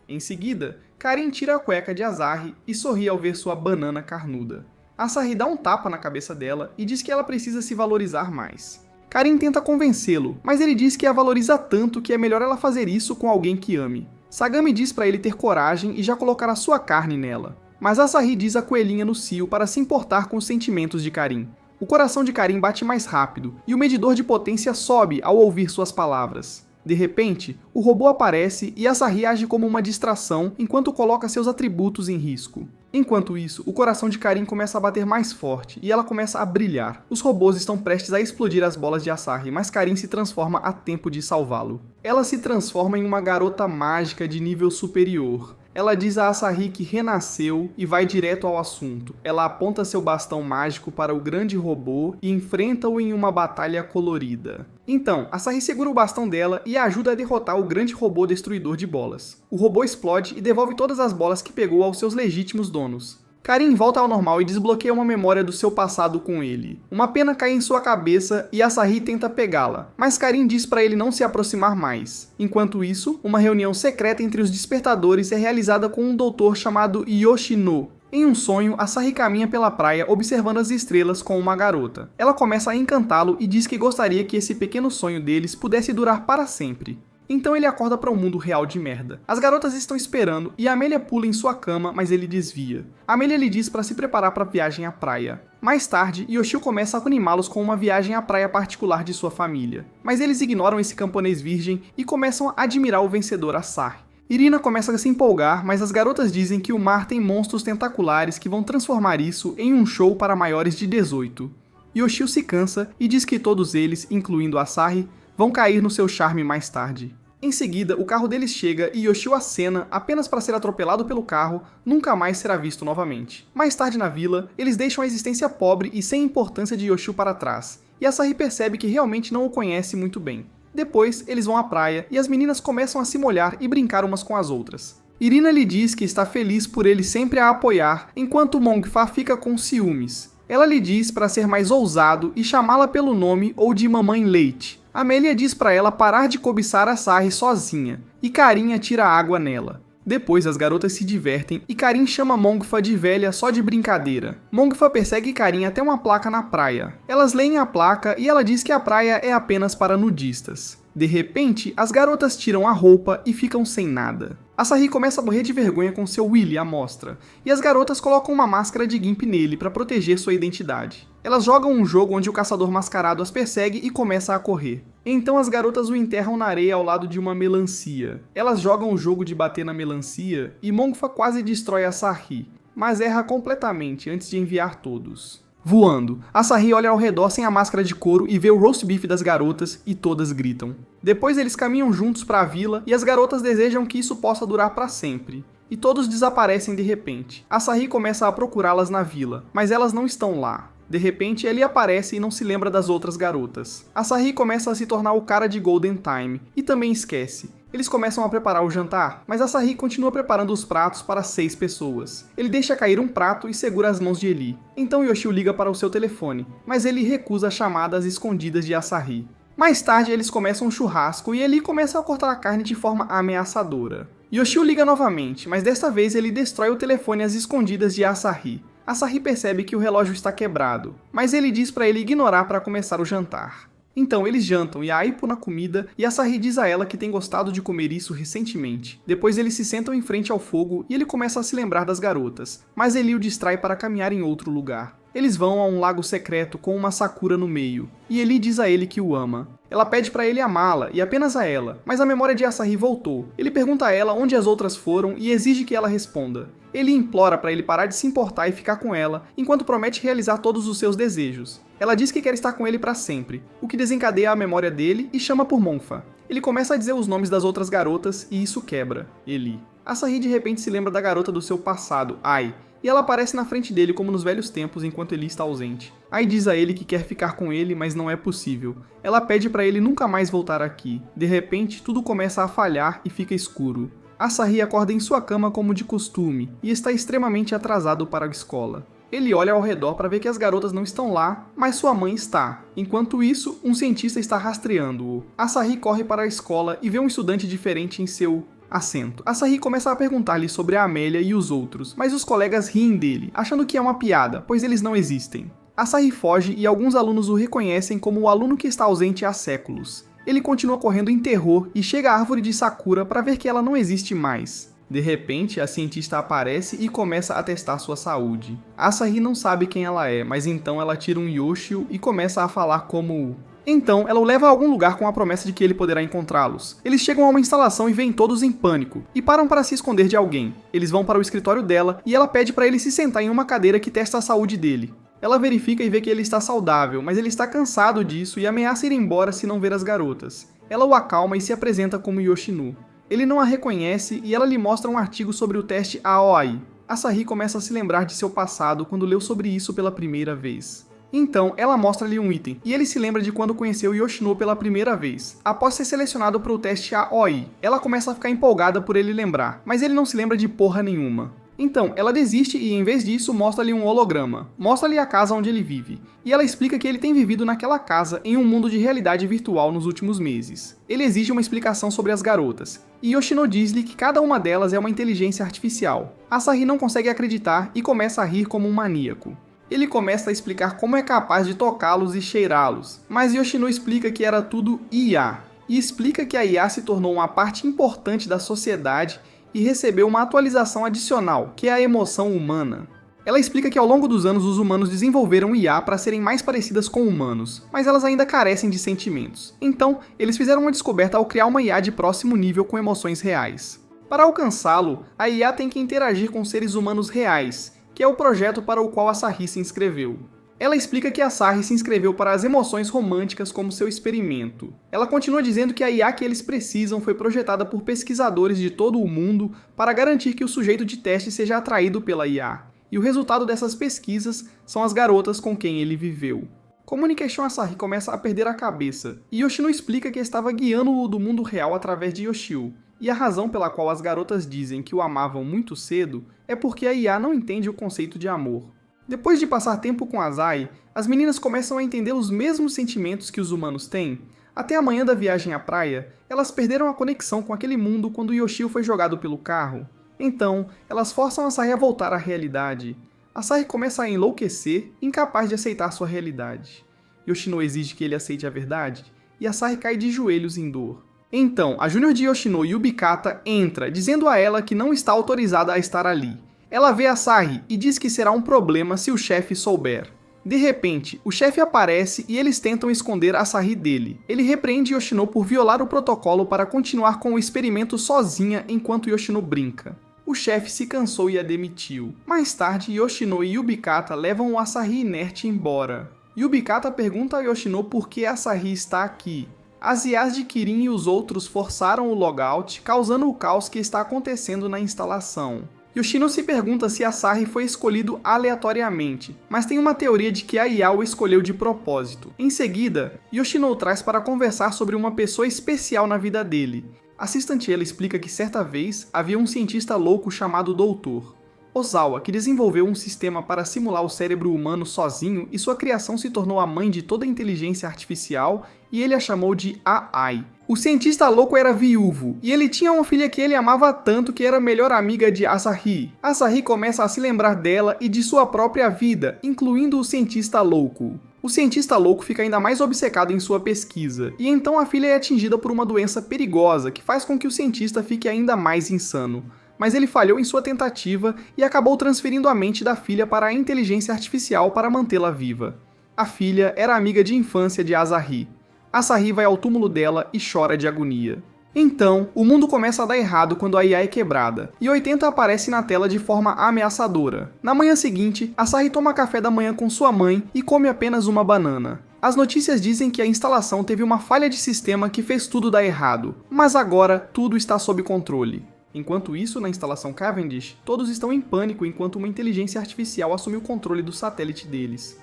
Em seguida, Karin tira a cueca de Asahi e sorri ao ver sua banana carnuda. Asahi dá um tapa na cabeça dela e diz que ela precisa se valorizar mais. Karin tenta convencê-lo, mas ele diz que a valoriza tanto que é melhor ela fazer isso com alguém que ame. Sagami diz para ele ter coragem e já colocar a sua carne nela. Mas Asahi diz a coelhinha no cio para se importar com os sentimentos de Karin. O coração de Karin bate mais rápido e o medidor de potência sobe ao ouvir suas palavras. De repente, o robô aparece e Asahi age como uma distração enquanto coloca seus atributos em risco. Enquanto isso, o coração de Karin começa a bater mais forte e ela começa a brilhar. Os robôs estão prestes a explodir as bolas de Asahi, mas Karin se transforma a tempo de salvá-lo. Ela se transforma em uma garota mágica de nível superior. Ela diz a Asahi que renasceu e vai direto ao assunto. Ela aponta seu bastão mágico para o grande robô e enfrenta-o em uma batalha colorida. Então, Asahi segura o bastão dela e a ajuda a derrotar o grande robô destruidor de bolas. O robô explode e devolve todas as bolas que pegou aos seus legítimos donos. Karin volta ao normal e desbloqueia uma memória do seu passado com ele. Uma pena cai em sua cabeça e Asahi tenta pegá-la, mas Karin diz para ele não se aproximar mais. Enquanto isso, uma reunião secreta entre os despertadores é realizada com um doutor chamado Yoshino. Em um sonho, Asahi caminha pela praia observando as estrelas com uma garota. Ela começa a encantá-lo e diz que gostaria que esse pequeno sonho deles pudesse durar para sempre. Então ele acorda para um mundo real de merda. As garotas estão esperando e Amelia pula em sua cama, mas ele desvia. Amelia lhe diz para se preparar para a viagem à praia. Mais tarde, Yoshio começa a animá-los com uma viagem à praia particular de sua família. Mas eles ignoram esse camponês virgem e começam a admirar o vencedor Asahi. Irina começa a se empolgar, mas as garotas dizem que o mar tem monstros tentaculares que vão transformar isso em um show para maiores de 18. Yoshio se cansa e diz que todos eles, incluindo Asahi, vão cair no seu charme mais tarde. Em seguida, o carro deles chega e Yoshio acena apenas para ser atropelado pelo carro, nunca mais será visto novamente. Mais tarde na vila, eles deixam a existência pobre e sem importância de Yoshio para trás, e Asahi percebe que realmente não o conhece muito bem. Depois, eles vão à praia e as meninas começam a se molhar e brincar umas com as outras. Irina lhe diz que está feliz por ele sempre a apoiar, enquanto Mongfa fica com ciúmes. Ela lhe diz para ser mais ousado e chamá-la pelo nome ou de Mamãe Leite. Amelia diz para ela parar de cobiçar Asahi sozinha, e Karin atira água nela. Depois as garotas se divertem e Karin chama Mongfa de velha só de brincadeira. Mongfa persegue Karin até uma placa na praia. Elas leem a placa e ela diz que a praia é apenas para nudistas. De repente, as garotas tiram a roupa e ficam sem nada. Asahi começa a morrer de vergonha com seu Willy à mostra, e as garotas colocam uma máscara de Gimp nele para proteger sua identidade. Elas jogam um jogo onde o caçador mascarado as persegue e começa a correr. Então as garotas o enterram na areia ao lado de uma melancia. Elas jogam o jogo de bater na melancia e Mongfa quase destrói Asahi, mas erra completamente antes de enviar todos. Voando, Asahi olha ao redor sem a máscara de couro e vê o roast beef das garotas e todas gritam. Depois eles caminham juntos para a vila e as garotas desejam que isso possa durar para sempre. E todos desaparecem de repente. Asahi começa a procurá-las na vila, mas elas não estão lá. De repente, ele aparece e não se lembra das outras garotas. Asahi começa a se tornar o cara de Golden Time, e também esquece. Eles começam a preparar o jantar, mas Asahi continua preparando os pratos para 6 pessoas. Ele deixa cair um prato e segura as mãos de Eli. Então Yoshio liga para o seu telefone, mas ele recusa as chamadas escondidas de Asahi. Mais tarde, eles começam um churrasco e Eli começa a cortar a carne de forma ameaçadora. Yoshio liga novamente, mas desta vez ele destrói o telefone às escondidas de Asahi. Asahi percebe que o relógio está quebrado, mas ele diz para ele ignorar para começar o jantar. Então eles jantam e há aipo na comida e Asahi diz a ela que tem gostado de comer isso recentemente. Depois eles se sentam em frente ao fogo e ele começa a se lembrar das garotas, mas Eli o distrai para caminhar em outro lugar. Eles vão a um lago secreto com uma sakura no meio, e Eli diz a ele que o ama. Ela pede para ele amá-la, e apenas a ela, mas a memória de Asahi voltou. Ele pergunta a ela onde as outras foram e exige que ela responda. Ele implora para ele parar de se importar e ficar com ela, enquanto promete realizar todos os seus desejos. Ela diz que quer estar com ele para sempre, o que desencadeia a memória dele e chama por Monfa. Ele começa a dizer os nomes das outras garotas e isso quebra Eli. Asahi de repente se lembra da garota do seu passado, Ai, e ela aparece na frente dele como nos velhos tempos enquanto Eli está ausente. Ai diz a ele que quer ficar com ele, mas não é possível. Ela pede para ele nunca mais voltar aqui. De repente, tudo começa a falhar e fica escuro. Asahi acorda em sua cama como de costume e está extremamente atrasado para a escola. Ele olha ao redor para ver que as garotas não estão lá, mas sua mãe está. Enquanto isso, um cientista está rastreando-o. Asahi corre para a escola e vê um estudante diferente em seu assento. Asahi começa a perguntar-lhe sobre a Amélia e os outros, mas os colegas riem dele, achando que é uma piada, pois eles não existem. Asahi foge e alguns alunos o reconhecem como o aluno que está ausente há séculos. Ele continua correndo em terror e chega à árvore de Sakura para ver que ela não existe mais. De repente, a cientista aparece e começa a testar sua saúde. Asahi não sabe quem ela é, mas então ela tira um Yoshio e começa a falar como... Então, ela o leva a algum lugar com a promessa de que ele poderá encontrá-los. Eles chegam a uma instalação e veem todos em pânico, e param para se esconder de alguém. Eles vão para o escritório dela, e ela pede para ele se sentar em uma cadeira que testa a saúde dele. Ela verifica e vê que ele está saudável, mas ele está cansado disso e ameaça ir embora se não ver as garotas. Ela o acalma e se apresenta como Yoshino. Ele não a reconhece e ela lhe mostra um artigo sobre o teste Aoi. Asahi começa a se lembrar de seu passado quando leu sobre isso pela primeira vez. Então, ela mostra-lhe um item, e ele se lembra de quando conheceu Yoshino pela primeira vez. Após ser selecionado para o teste Aoi, ela começa a ficar empolgada por ele lembrar, mas ele não se lembra de porra nenhuma. Então, ela desiste e, em vez disso, mostra-lhe um holograma. Mostra-lhe a casa onde ele vive. E ela explica que ele tem vivido naquela casa em um mundo de realidade virtual nos últimos meses. Ele exige uma explicação sobre as garotas. E Yoshino diz-lhe que cada uma delas é uma inteligência artificial. Asahi não consegue acreditar e começa a rir como um maníaco. Ele começa a explicar como é capaz de tocá-los e cheirá-los. Mas Yoshino explica que era tudo IA. E explica que a IA se tornou uma parte importante da sociedade e recebeu uma atualização adicional, que é a emoção humana. Ela explica que ao longo dos anos os humanos desenvolveram IA para serem mais parecidas com humanos, mas elas ainda carecem de sentimentos. Então, eles fizeram uma descoberta ao criar uma IA de próximo nível com emoções reais. Para alcançá-lo, a IA tem que interagir com seres humanos reais, que é o projeto para o qual Asahi se inscreveu. Ela explica que Asahi se inscreveu para as emoções românticas como seu experimento. Ela continua dizendo que a IA que eles precisam foi projetada por pesquisadores de todo o mundo para garantir que o sujeito de teste seja atraído pela IA. E o resultado dessas pesquisas são as garotas com quem ele viveu. Communication Asahi começa a perder a cabeça, e Yoshino explica que estava guiando-o do mundo real através de Yoshio. E a razão pela qual as garotas dizem que o amavam muito cedo é porque a IA não entende o conceito de amor. Depois de passar tempo com Asahi, as meninas começam a entender os mesmos sentimentos que os humanos têm. Até a manhã da viagem à praia, elas perderam a conexão com aquele mundo quando Yoshio foi jogado pelo carro. Então, elas forçam Asahi a voltar à realidade. Asahi começa a enlouquecer, incapaz de aceitar sua realidade. Yoshino exige que ele aceite a verdade, e Asahi cai de joelhos em dor. Então, a Júnior de Yoshino, Yubikata, entra, dizendo a ela que não está autorizada a estar ali. Ela vê Asahi e diz que será um problema se o chefe souber. De repente, o chefe aparece e eles tentam esconder Asahi dele. Ele repreende Yoshino por violar o protocolo para continuar com o experimento sozinha enquanto Yoshino brinca. O chefe se cansou e a demitiu. Mais tarde, Yoshino e Yubikata levam o Asahi inerte embora. Yubikata pergunta a Yoshino por que Asahi está aqui. As IAs de Kirin e os outros forçaram o logout, causando o caos que está acontecendo na instalação. Yoshino se pergunta se Asahi foi escolhido aleatoriamente, mas tem uma teoria de que a IA o escolheu de propósito. Em seguida, Yoshino o traz para conversar sobre uma pessoa especial na vida dele. A assistente explica que certa vez havia um cientista louco chamado Doutor Ozawa, que desenvolveu um sistema para simular o cérebro humano sozinho e sua criação se tornou a mãe de toda a inteligência artificial e ele a chamou de AI. O cientista louco era viúvo, e ele tinha uma filha que ele amava tanto que era a melhor amiga de Asahi. Asahi começa a se lembrar dela e de sua própria vida, incluindo o cientista louco. O cientista louco fica ainda mais obcecado em sua pesquisa, e então a filha é atingida por uma doença perigosa que faz com que o cientista fique ainda mais insano. Mas ele falhou em sua tentativa e acabou transferindo a mente da filha para a inteligência artificial para mantê-la viva. A filha era amiga de infância de Asahi. Asahi vai ao túmulo dela e chora de agonia. Então, o mundo começa a dar errado quando a IA é quebrada, e 80 aparece na tela de forma ameaçadora. Na manhã seguinte, Asahi toma café da manhã com sua mãe e come apenas uma banana. As notícias dizem que a instalação teve uma falha de sistema que fez tudo dar errado, mas agora tudo está sob controle. Enquanto isso, na instalação Cavendish, todos estão em pânico enquanto uma inteligência artificial assume o controle do satélite deles.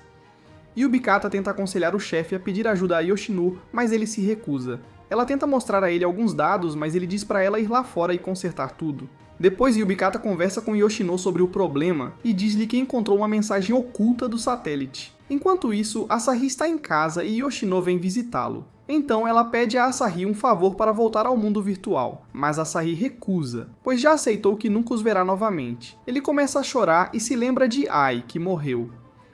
Yubikata tenta aconselhar o chefe a pedir ajuda a Yoshino, mas ele se recusa. Ela tenta mostrar a ele alguns dados, mas ele diz para ela ir lá fora e consertar tudo. Depois, Yubikata conversa com Yoshino sobre o problema e diz-lhe que encontrou uma mensagem oculta do satélite. Enquanto isso, Asahi está em casa e Yoshino vem visitá-lo. Então ela pede a Asahi um favor para voltar ao mundo virtual, mas Asahi recusa, pois já aceitou que nunca os verá novamente. Ele começa a chorar e se lembra de Ai, que morreu.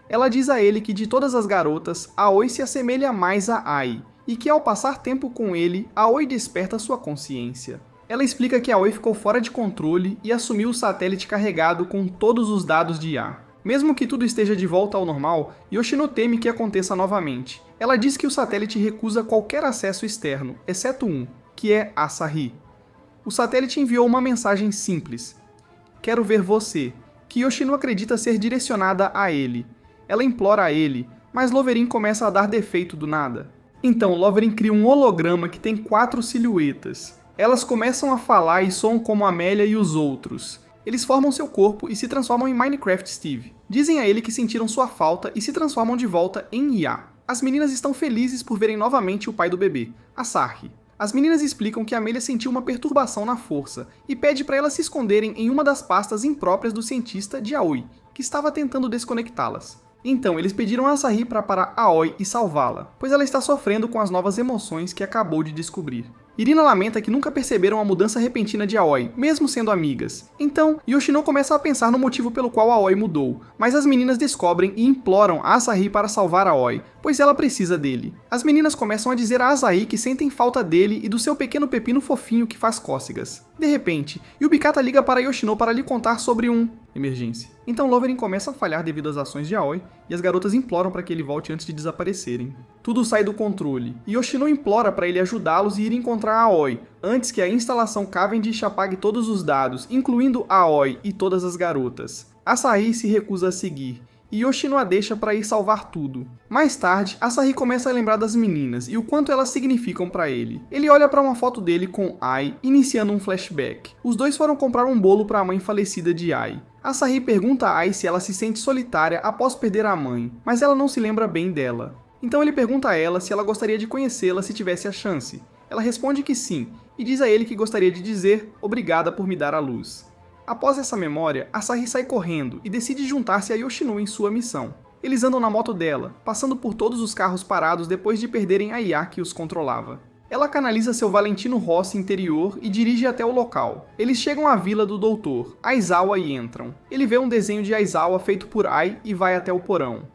Ela diz a ele que de todas as garotas, Aoi se assemelha mais a Ai, e que ao passar tempo com ele, Aoi desperta sua consciência. Ela explica que Aoi ficou fora de controle e assumiu o satélite carregado com todos os dados de IA. Mesmo que tudo esteja de volta ao normal, Yoshino teme que aconteça novamente. Ela diz que o satélite recusa qualquer acesso externo, exceto um, que é Asahi. O satélite enviou uma mensagem simples: "Quero ver você", que Yoshino acredita ser direcionada a ele. Ela implora a ele, mas Loverin começa a dar defeito do nada. Então, Loverin cria um holograma que tem 4 silhuetas. Elas começam a falar e soam como Amélia e os outros. Eles formam seu corpo e se transformam em Minecraft Steve. Dizem a ele que sentiram sua falta e se transformam de volta em IA. As meninas estão felizes por verem novamente o pai do bebê, Asahi. As meninas explicam que Amélia sentiu uma perturbação na força e pede para elas se esconderem em uma das pastas impróprias do cientista de Aoi, que estava tentando desconectá-las. Então, eles pediram a Asahi para parar Aoi e salvá-la, pois ela está sofrendo com as novas emoções que acabou de descobrir. Irina lamenta que nunca perceberam a mudança repentina de Aoi, mesmo sendo amigas. Então, Yoshino começa a pensar no motivo pelo qual Aoi mudou, mas as meninas descobrem e imploram a Asahi para salvar Aoi, pois ela precisa dele. As meninas começam a dizer a Asahi que sentem falta dele e do seu pequeno pepino fofinho que faz cócegas. De repente, Yubikata liga para Yoshino para lhe contar sobre emergência. Então Loverin começa a falhar devido às ações de Aoi, e as garotas imploram para que ele volte antes de desaparecerem. Tudo sai do controle, e Yoshino implora para ele ajudá-los e ir encontrar Aoi, antes que a instalação Cavendish apague todos os dados, incluindo Aoi e todas as garotas. Asahi se recusa a seguir, e Yoshino a deixa para ir salvar tudo. Mais tarde, Asahi começa a lembrar das meninas e o quanto elas significam para ele. Ele olha para uma foto dele com Ai, iniciando um flashback. Os dois foram comprar um bolo para a mãe falecida de Ai. Asahi pergunta a Ai se ela se sente solitária após perder a mãe, mas ela não se lembra bem dela. Então ele pergunta a ela se ela gostaria de conhecê-la se tivesse a chance. Ela responde que sim, e diz a ele que gostaria de dizer obrigada por me dar a luz. Após essa memória, Asahi sai correndo e decide juntar-se a Yoshino em sua missão. Eles andam na moto dela, passando por todos os carros parados depois de perderem a IA que os controlava. Ela canaliza seu Valentino Rossi interior e dirige até o local. Eles chegam à vila do doutor, Aizawa, e entram. Ele vê um desenho de Aizawa feito por Ai e vai até o porão.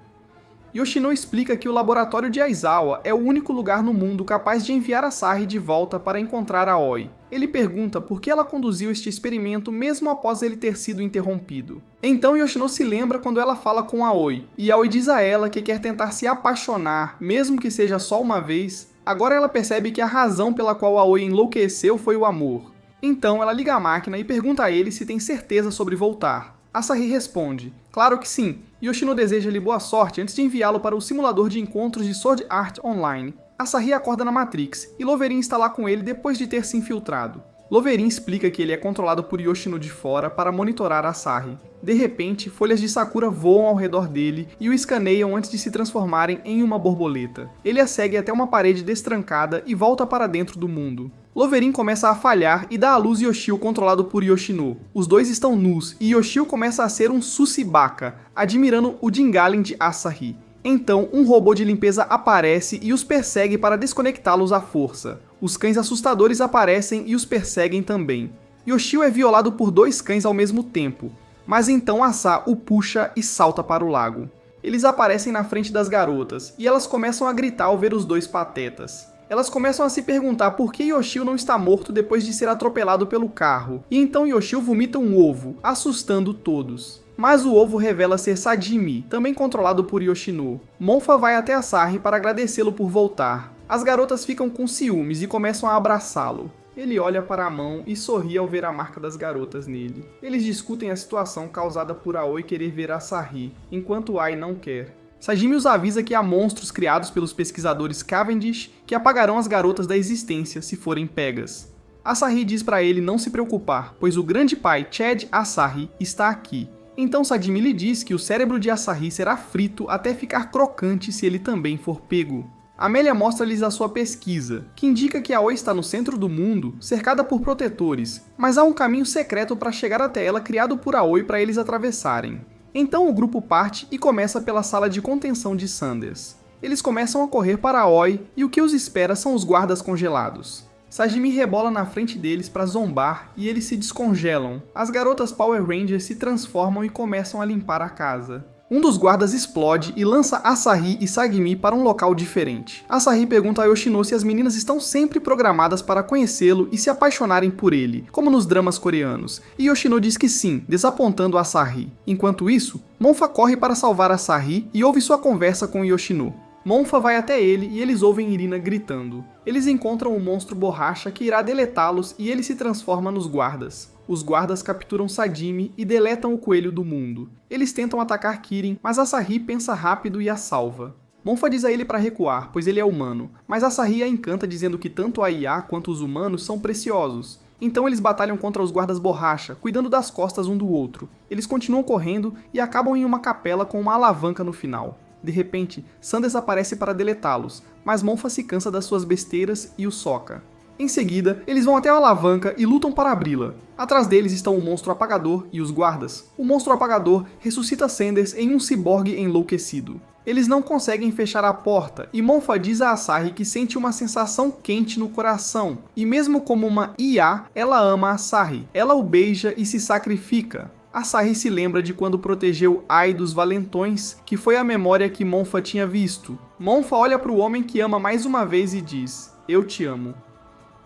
Yoshino explica que o laboratório de Aizawa é o único lugar no mundo capaz de enviar Asahi de volta para encontrar Aoi. Ele pergunta por que ela conduziu este experimento mesmo após ele ter sido interrompido. Então Yoshino se lembra quando ela fala com Aoi, e Aoi diz a ela que quer tentar se apaixonar, mesmo que seja só uma vez. Agora ela percebe que a razão pela qual Aoi enlouqueceu foi o amor. Então ela liga a máquina e pergunta a ele se tem certeza sobre voltar. Asahi responde, claro que sim. Yoshino deseja-lhe boa sorte antes de enviá-lo para o simulador de encontros de Sword Art Online. Asahi acorda na Matrix, e Loverin está lá com ele depois de ter se infiltrado. Loverin explica que ele é controlado por Yoshino de fora para monitorar Asahi. De repente, folhas de Sakura voam ao redor dele e o escaneiam antes de se transformarem em uma borboleta. Ele a segue até uma parede destrancada e volta para dentro do mundo. Loverin começa a falhar e dá à luz Yoshio controlado por Yoshino. Os dois estão nus e Yoshio começa a ser um Susibaka, admirando o Jingalin de Asahi. Então, um robô de limpeza aparece e os persegue para desconectá-los à força. Os cães assustadores aparecem e os perseguem também. Yoshio é violado por 2 cães ao mesmo tempo, mas então Asa o puxa e salta para o lago. Eles aparecem na frente das garotas, e elas começam a gritar ao ver os 2 patetas. Elas começam a se perguntar por que Yoshio não está morto depois de ser atropelado pelo carro, e então Yoshio vomita um ovo, assustando todos. Mas o ovo revela ser Sajimi, também controlado por Yoshino. Monfa vai até Asahi para agradecê-lo por voltar. As garotas ficam com ciúmes e começam a abraçá-lo. Ele olha para a mão e sorri ao ver a marca das garotas nele. Eles discutem a situação causada por Aoi querer ver Asahi, enquanto Ai não quer. Sajimi os avisa que há monstros criados pelos pesquisadores Cavendish que apagarão as garotas da existência se forem pegas. Asahi diz para ele não se preocupar, pois o grande pai Chad Asahi está aqui. Então Sajimi lhe diz que o cérebro de Asahi será frito até ficar crocante se ele também for pego. Amélia mostra-lhes a sua pesquisa, que indica que Aoi está no centro do mundo, cercada por protetores, mas há um caminho secreto para chegar até ela criado por Aoi para eles atravessarem. Então o grupo parte e começa pela sala de contenção de Sanders. Eles começam a correr para Aoi e o que os espera são os guardas congelados. Sajimi rebola na frente deles para zombar e eles se descongelam. As garotas Power Rangers se transformam e começam a limpar a casa. Um dos guardas explode e lança Asahi e Sagimi para um local diferente. Asahi pergunta a Yoshino se as meninas estão sempre programadas para conhecê-lo e se apaixonarem por ele, como nos dramas coreanos, e Yoshino diz que sim, desapontando Asahi. Enquanto isso, Monfa corre para salvar Asahi e ouve sua conversa com Yoshino. Monfa vai até ele e eles ouvem Irina gritando. Eles encontram um monstro borracha que irá deletá-los e ele se transforma nos guardas. Os guardas capturam Sajimi e deletam o coelho do mundo. Eles tentam atacar Kirin, mas Asahi pensa rápido e a salva. Monfa diz a ele para recuar, pois ele é humano, mas Asahi a encanta dizendo que tanto a IA quanto os humanos são preciosos. Então eles batalham contra os guardas borracha, cuidando das costas um do outro. Eles continuam correndo e acabam em uma capela com uma alavanca no final. De repente, Sanders aparece para deletá-los, mas Monfa se cansa das suas besteiras e o soca. Em seguida, eles vão até a alavanca e lutam para abri-la. Atrás deles estão o monstro apagador e os guardas. O monstro apagador ressuscita Sanders em um ciborgue enlouquecido. Eles não conseguem fechar a porta e Monfa diz a Asahi que sente uma sensação quente no coração. E mesmo como uma IA, ela ama Asahi. Ela o beija e se sacrifica. Asahi se lembra de quando protegeu Ai dos valentões, que foi a memória que Monfa tinha visto. Monfa olha para o homem que ama mais uma vez e diz: "Eu te amo."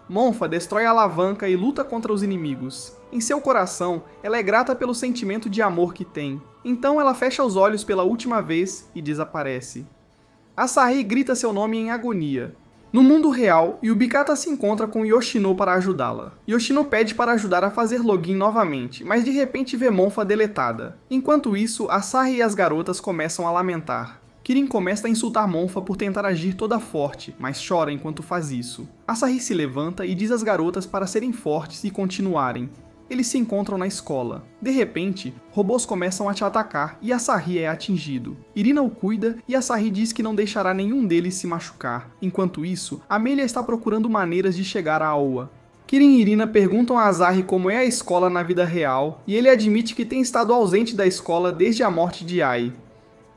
Monfa destrói a alavanca e luta contra os inimigos. Em seu coração, ela é grata pelo sentimento de amor que tem. Então ela fecha os olhos pela última vez e desaparece. Asahi grita seu nome em agonia. No mundo real, Yubikata se encontra com Yoshino para ajudá-la. Yoshino pede para ajudar a fazer login novamente, mas de repente vê Monfa deletada. Enquanto isso, Asahi e as garotas começam a lamentar. Kirin começa a insultar Monfa por tentar agir toda forte, mas chora enquanto faz isso. Asahi se levanta e diz às garotas para serem fortes e continuarem. Eles se encontram na escola. De repente, robôs começam a te atacar e Asahi é atingido. Irina o cuida e Asahi diz que não deixará nenhum deles se machucar. Enquanto isso, Amelia está procurando maneiras de chegar a Aoa. Kirin e Irina perguntam a Asahi como é a escola na vida real e ele admite que tem estado ausente da escola desde a morte de Ai.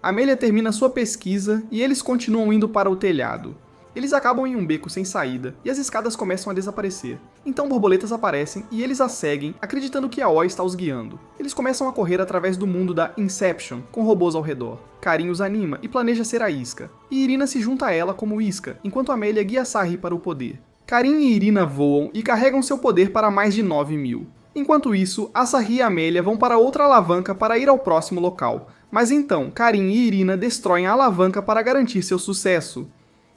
Amelia termina sua pesquisa e eles continuam indo para o telhado. Eles acabam em um beco sem saída e as escadas começam a desaparecer. Então borboletas aparecem e eles as seguem, acreditando que Aoi está os guiando. Eles começam a correr através do mundo da Inception, com robôs ao redor. Karin os anima e planeja ser a Isca, e Irina se junta a ela como Isca, enquanto Amelia guia Sahi para o poder. Karin e Irina voam e carregam seu poder para mais de 9.000. Enquanto isso, Asahi e Amelia vão para outra alavanca para ir ao próximo local. Mas então, Karin e Irina destroem a alavanca para garantir seu sucesso.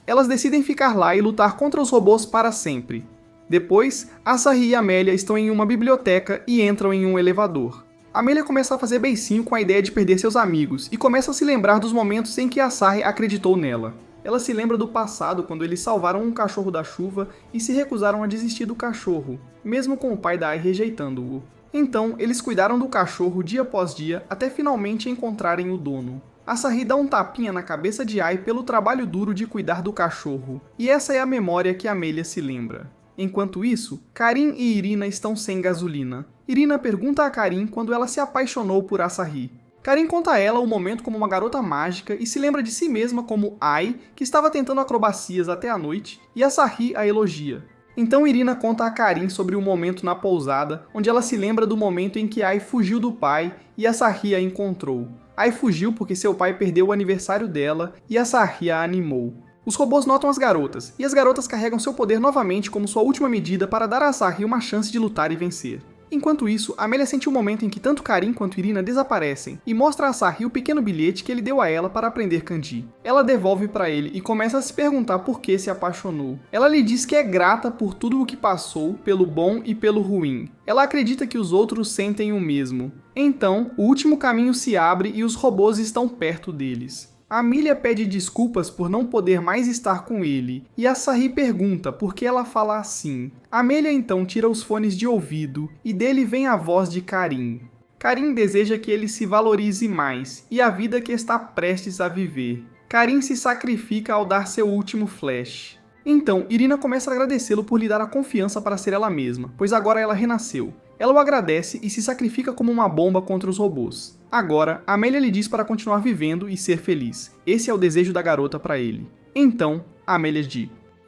Elas decidem ficar lá e lutar contra os robôs para sempre. Depois, Asahi e Amelia estão em uma biblioteca e entram em um elevador. Amelia começa a fazer beicinho com a ideia de perder seus amigos e começa a se lembrar dos momentos em que Asahi acreditou nela. Ela se lembra do passado quando eles salvaram um cachorro da chuva e se recusaram a desistir do cachorro, mesmo com o pai da Ai rejeitando-o. Então, eles cuidaram do cachorro dia após dia até finalmente encontrarem o dono. Asahi dá um tapinha na cabeça de Ai pelo trabalho duro de cuidar do cachorro, e essa é a memória que Amelia se lembra. Enquanto isso, Karin e Irina estão sem gasolina. Irina pergunta a Karin quando ela se apaixonou por Asahi. Karin conta a ela o momento como uma garota mágica e se lembra de si mesma como Ai, que estava tentando acrobacias até a noite, e Asahi a elogia. Então Irina conta a Karin sobre o momento na pousada, onde ela se lembra do momento em que Ai fugiu do pai e Asahi a encontrou. Ai fugiu porque seu pai perdeu o aniversário dela e Asahi a animou. Os robôs notam as garotas, e as garotas carregam seu poder novamente como sua última medida para dar a Asahi uma chance de lutar e vencer. Enquanto isso, Amélia sente um momento em que tanto Karin quanto Irina desaparecem e mostra a Sahi o pequeno bilhete que ele deu a ela para aprender kanji. Ela devolve para ele e começa a se perguntar por que se apaixonou. Ela lhe diz que é grata por tudo o que passou, pelo bom e pelo ruim. Ela acredita que os outros sentem o mesmo. Então, o último caminho se abre e os robôs estão perto deles. Amelia pede desculpas por não poder mais estar com ele, e a Sahi pergunta por que ela fala assim. Amelia então tira os fones de ouvido, e dele vem a voz de Karin. Karin deseja que ele se valorize mais, e a vida que está prestes a viver. Karin se sacrifica ao dar seu último flash. Então, Irina começa a agradecê-lo por lhe dar a confiança para ser ela mesma, pois agora ela renasceu. Ela o agradece e se sacrifica como uma bomba contra os robôs. Agora, Amélia lhe diz para continuar vivendo e ser feliz. Esse é o desejo da garota para ele. Então, Amélia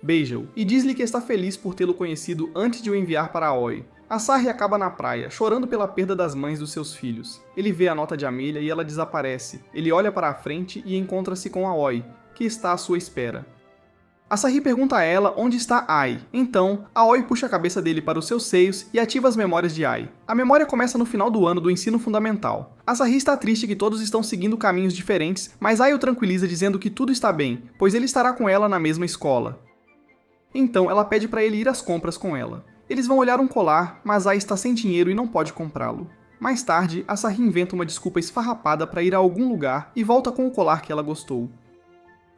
beija-o e diz-lhe que está feliz por tê-lo conhecido antes de o enviar para Aoi. A Sahi acaba na praia, chorando pela perda das mães dos seus filhos. Ele vê a nota de Amélia e ela desaparece. Ele olha para a frente e encontra-se com Aoi, que está à sua espera. A Sahi pergunta a ela onde está Ai. Então, Aoi puxa a cabeça dele para os seus seios e ativa as memórias de Ai. A memória começa no final do ano do ensino fundamental. A Sahi está triste que todos estão seguindo caminhos diferentes, mas Ai o tranquiliza dizendo que tudo está bem, pois ele estará com ela na mesma escola. Então, ela pede para ele ir às compras com ela. Eles vão olhar um colar, mas Ai está sem dinheiro e não pode comprá-lo. Mais tarde, a Sahi inventa uma desculpa esfarrapada para ir a algum lugar e volta com o colar que ela gostou.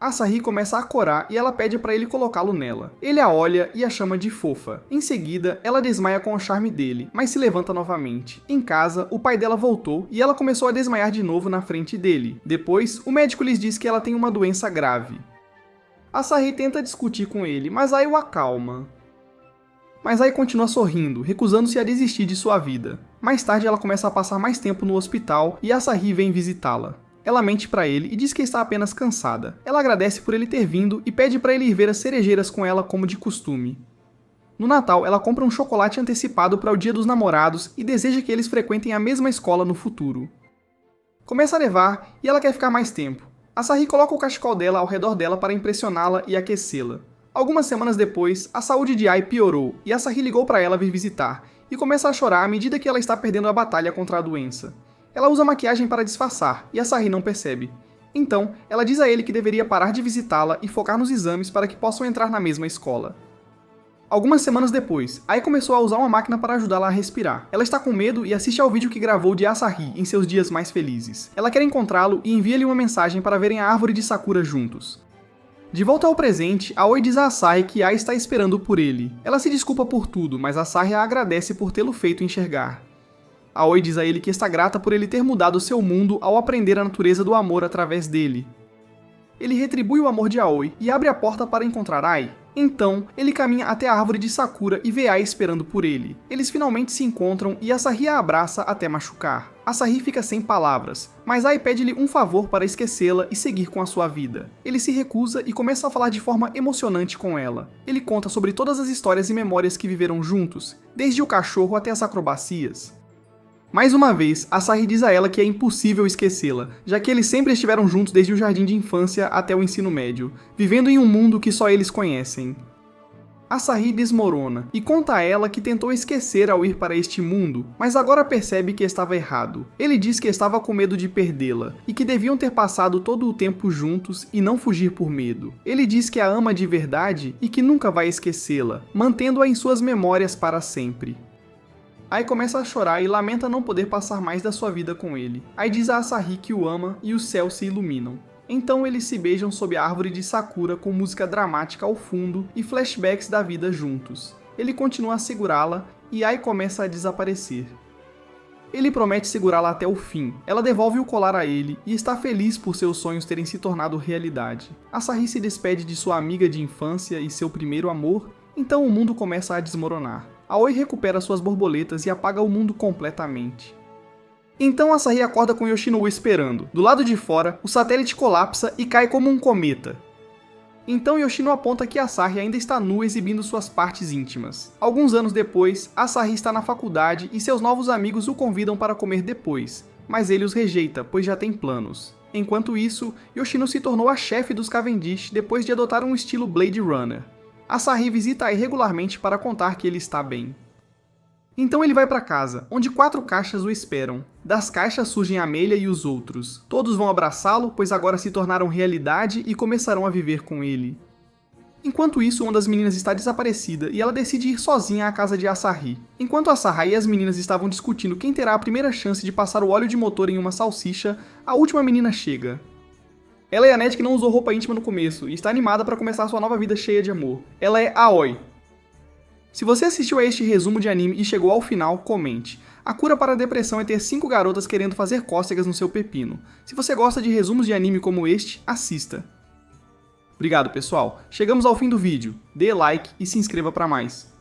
A Sahi começa a corar e ela pede para ele colocá-lo nela. Ele a olha e a chama de fofa. Em seguida, ela desmaia com o charme dele, mas se levanta novamente. Em casa, o pai dela voltou e ela começou a desmaiar de novo na frente dele. Depois, o médico lhes diz que ela tem uma doença grave. A Sahi tenta discutir com ele, mas Ai o acalma. Mas Ai continua sorrindo, recusando-se a desistir de sua vida. Mais tarde, ela começa a passar mais tempo no hospital e a Sahi vem visitá-la. Ela mente para ele e diz que está apenas cansada. Ela agradece por ele ter vindo e pede para ele ir ver as cerejeiras com ela como de costume. No Natal, ela compra um chocolate antecipado para o Dia dos Namorados e deseja que eles frequentem a mesma escola no futuro. Começa a nevar e ela quer ficar mais tempo. A Sahi coloca o cachecol dela ao redor dela para impressioná-la e aquecê-la. Algumas semanas depois, a saúde de Ai piorou e a Sahi ligou para ela vir visitar e começa a chorar à medida que ela está perdendo a batalha contra a doença. Ela usa maquiagem para disfarçar, e a Sahi não percebe. Então, ela diz a ele que deveria parar de visitá-la e focar nos exames para que possam entrar na mesma escola. Algumas semanas depois, Ai começou a usar uma máquina para ajudá-la a respirar. Ela está com medo e assiste ao vídeo que gravou de Asahi em seus dias mais felizes. Ela quer encontrá-lo e envia-lhe uma mensagem para verem a árvore de Sakura juntos. De volta ao presente, Aoi diz a Asahi que Ai está esperando por ele. Ela se desculpa por tudo, mas Asahi a agradece por tê-lo feito enxergar. Aoi diz a ele que está grata por ele ter mudado seu mundo ao aprender a natureza do amor através dele. Ele retribui o amor de Aoi e abre a porta para encontrar Ai. Então, ele caminha até a árvore de Sakura e vê Ai esperando por ele. Eles finalmente se encontram e Asahi a abraça até machucar. Asahi fica sem palavras, mas Ai pede-lhe um favor para esquecê-la e seguir com a sua vida. Ele se recusa e começa a falar de forma emocionante com ela. Ele conta sobre todas as histórias e memórias que viveram juntos, desde o cachorro até as acrobacias. Mais uma vez, Asahi diz a ela que é impossível esquecê-la, já que eles sempre estiveram juntos desde o jardim de infância até o ensino médio, vivendo em um mundo que só eles conhecem. Asahi desmorona e conta a ela que tentou esquecer ao ir para este mundo, mas agora percebe que estava errado. Ele diz que estava com medo de perdê-la e que deviam ter passado todo o tempo juntos e não fugir por medo. Ele diz que a ama de verdade e que nunca vai esquecê-la, mantendo-a em suas memórias para sempre. Ai começa a chorar e lamenta não poder passar mais da sua vida com ele. Ai diz a Asahi que o ama e os céus se iluminam. Então eles se beijam sob a árvore de Sakura com música dramática ao fundo e flashbacks da vida juntos. Ele continua a segurá-la e Ai começa a desaparecer. Ele promete segurá-la até o fim. Ela devolve o colar a ele e está feliz por seus sonhos terem se tornado realidade. Asahi se despede de sua amiga de infância e seu primeiro amor, então o mundo começa a desmoronar. Aoi recupera suas borboletas e apaga o mundo completamente. Então Asahi acorda com Yoshinobu esperando. Do lado de fora, o satélite colapsa e cai como um cometa. Então Yoshino aponta que Asahi ainda está nua exibindo suas partes íntimas. Alguns anos depois, Asahi está na faculdade e seus novos amigos o convidam para comer depois, mas ele os rejeita, pois já tem planos. Enquanto isso, Yoshino se tornou a chefe dos Cavendish depois de adotar um estilo Blade Runner. Asahi visita Ai regularmente para contar que ele está bem. Então ele vai para casa, onde 4 caixas o esperam. Das caixas surgem a Amelia e os outros. Todos vão abraçá-lo, pois agora se tornaram realidade e começarão a viver com ele. Enquanto isso, uma das meninas está desaparecida e ela decide ir sozinha à casa de Asahi. Enquanto Asahi e as meninas estavam discutindo quem terá a primeira chance de passar o óleo de motor em uma salsicha, a última menina chega. Ela é a Net que não usou roupa íntima no começo e está animada para começar sua nova vida cheia de amor. Ela é Aoi. Se você assistiu a este resumo de anime e chegou ao final, comente. A cura para a depressão é ter 5 garotas querendo fazer cócegas no seu pepino. Se você gosta de resumos de anime como este, assista. Obrigado, pessoal. Chegamos ao fim do vídeo. Dê like e se inscreva para mais.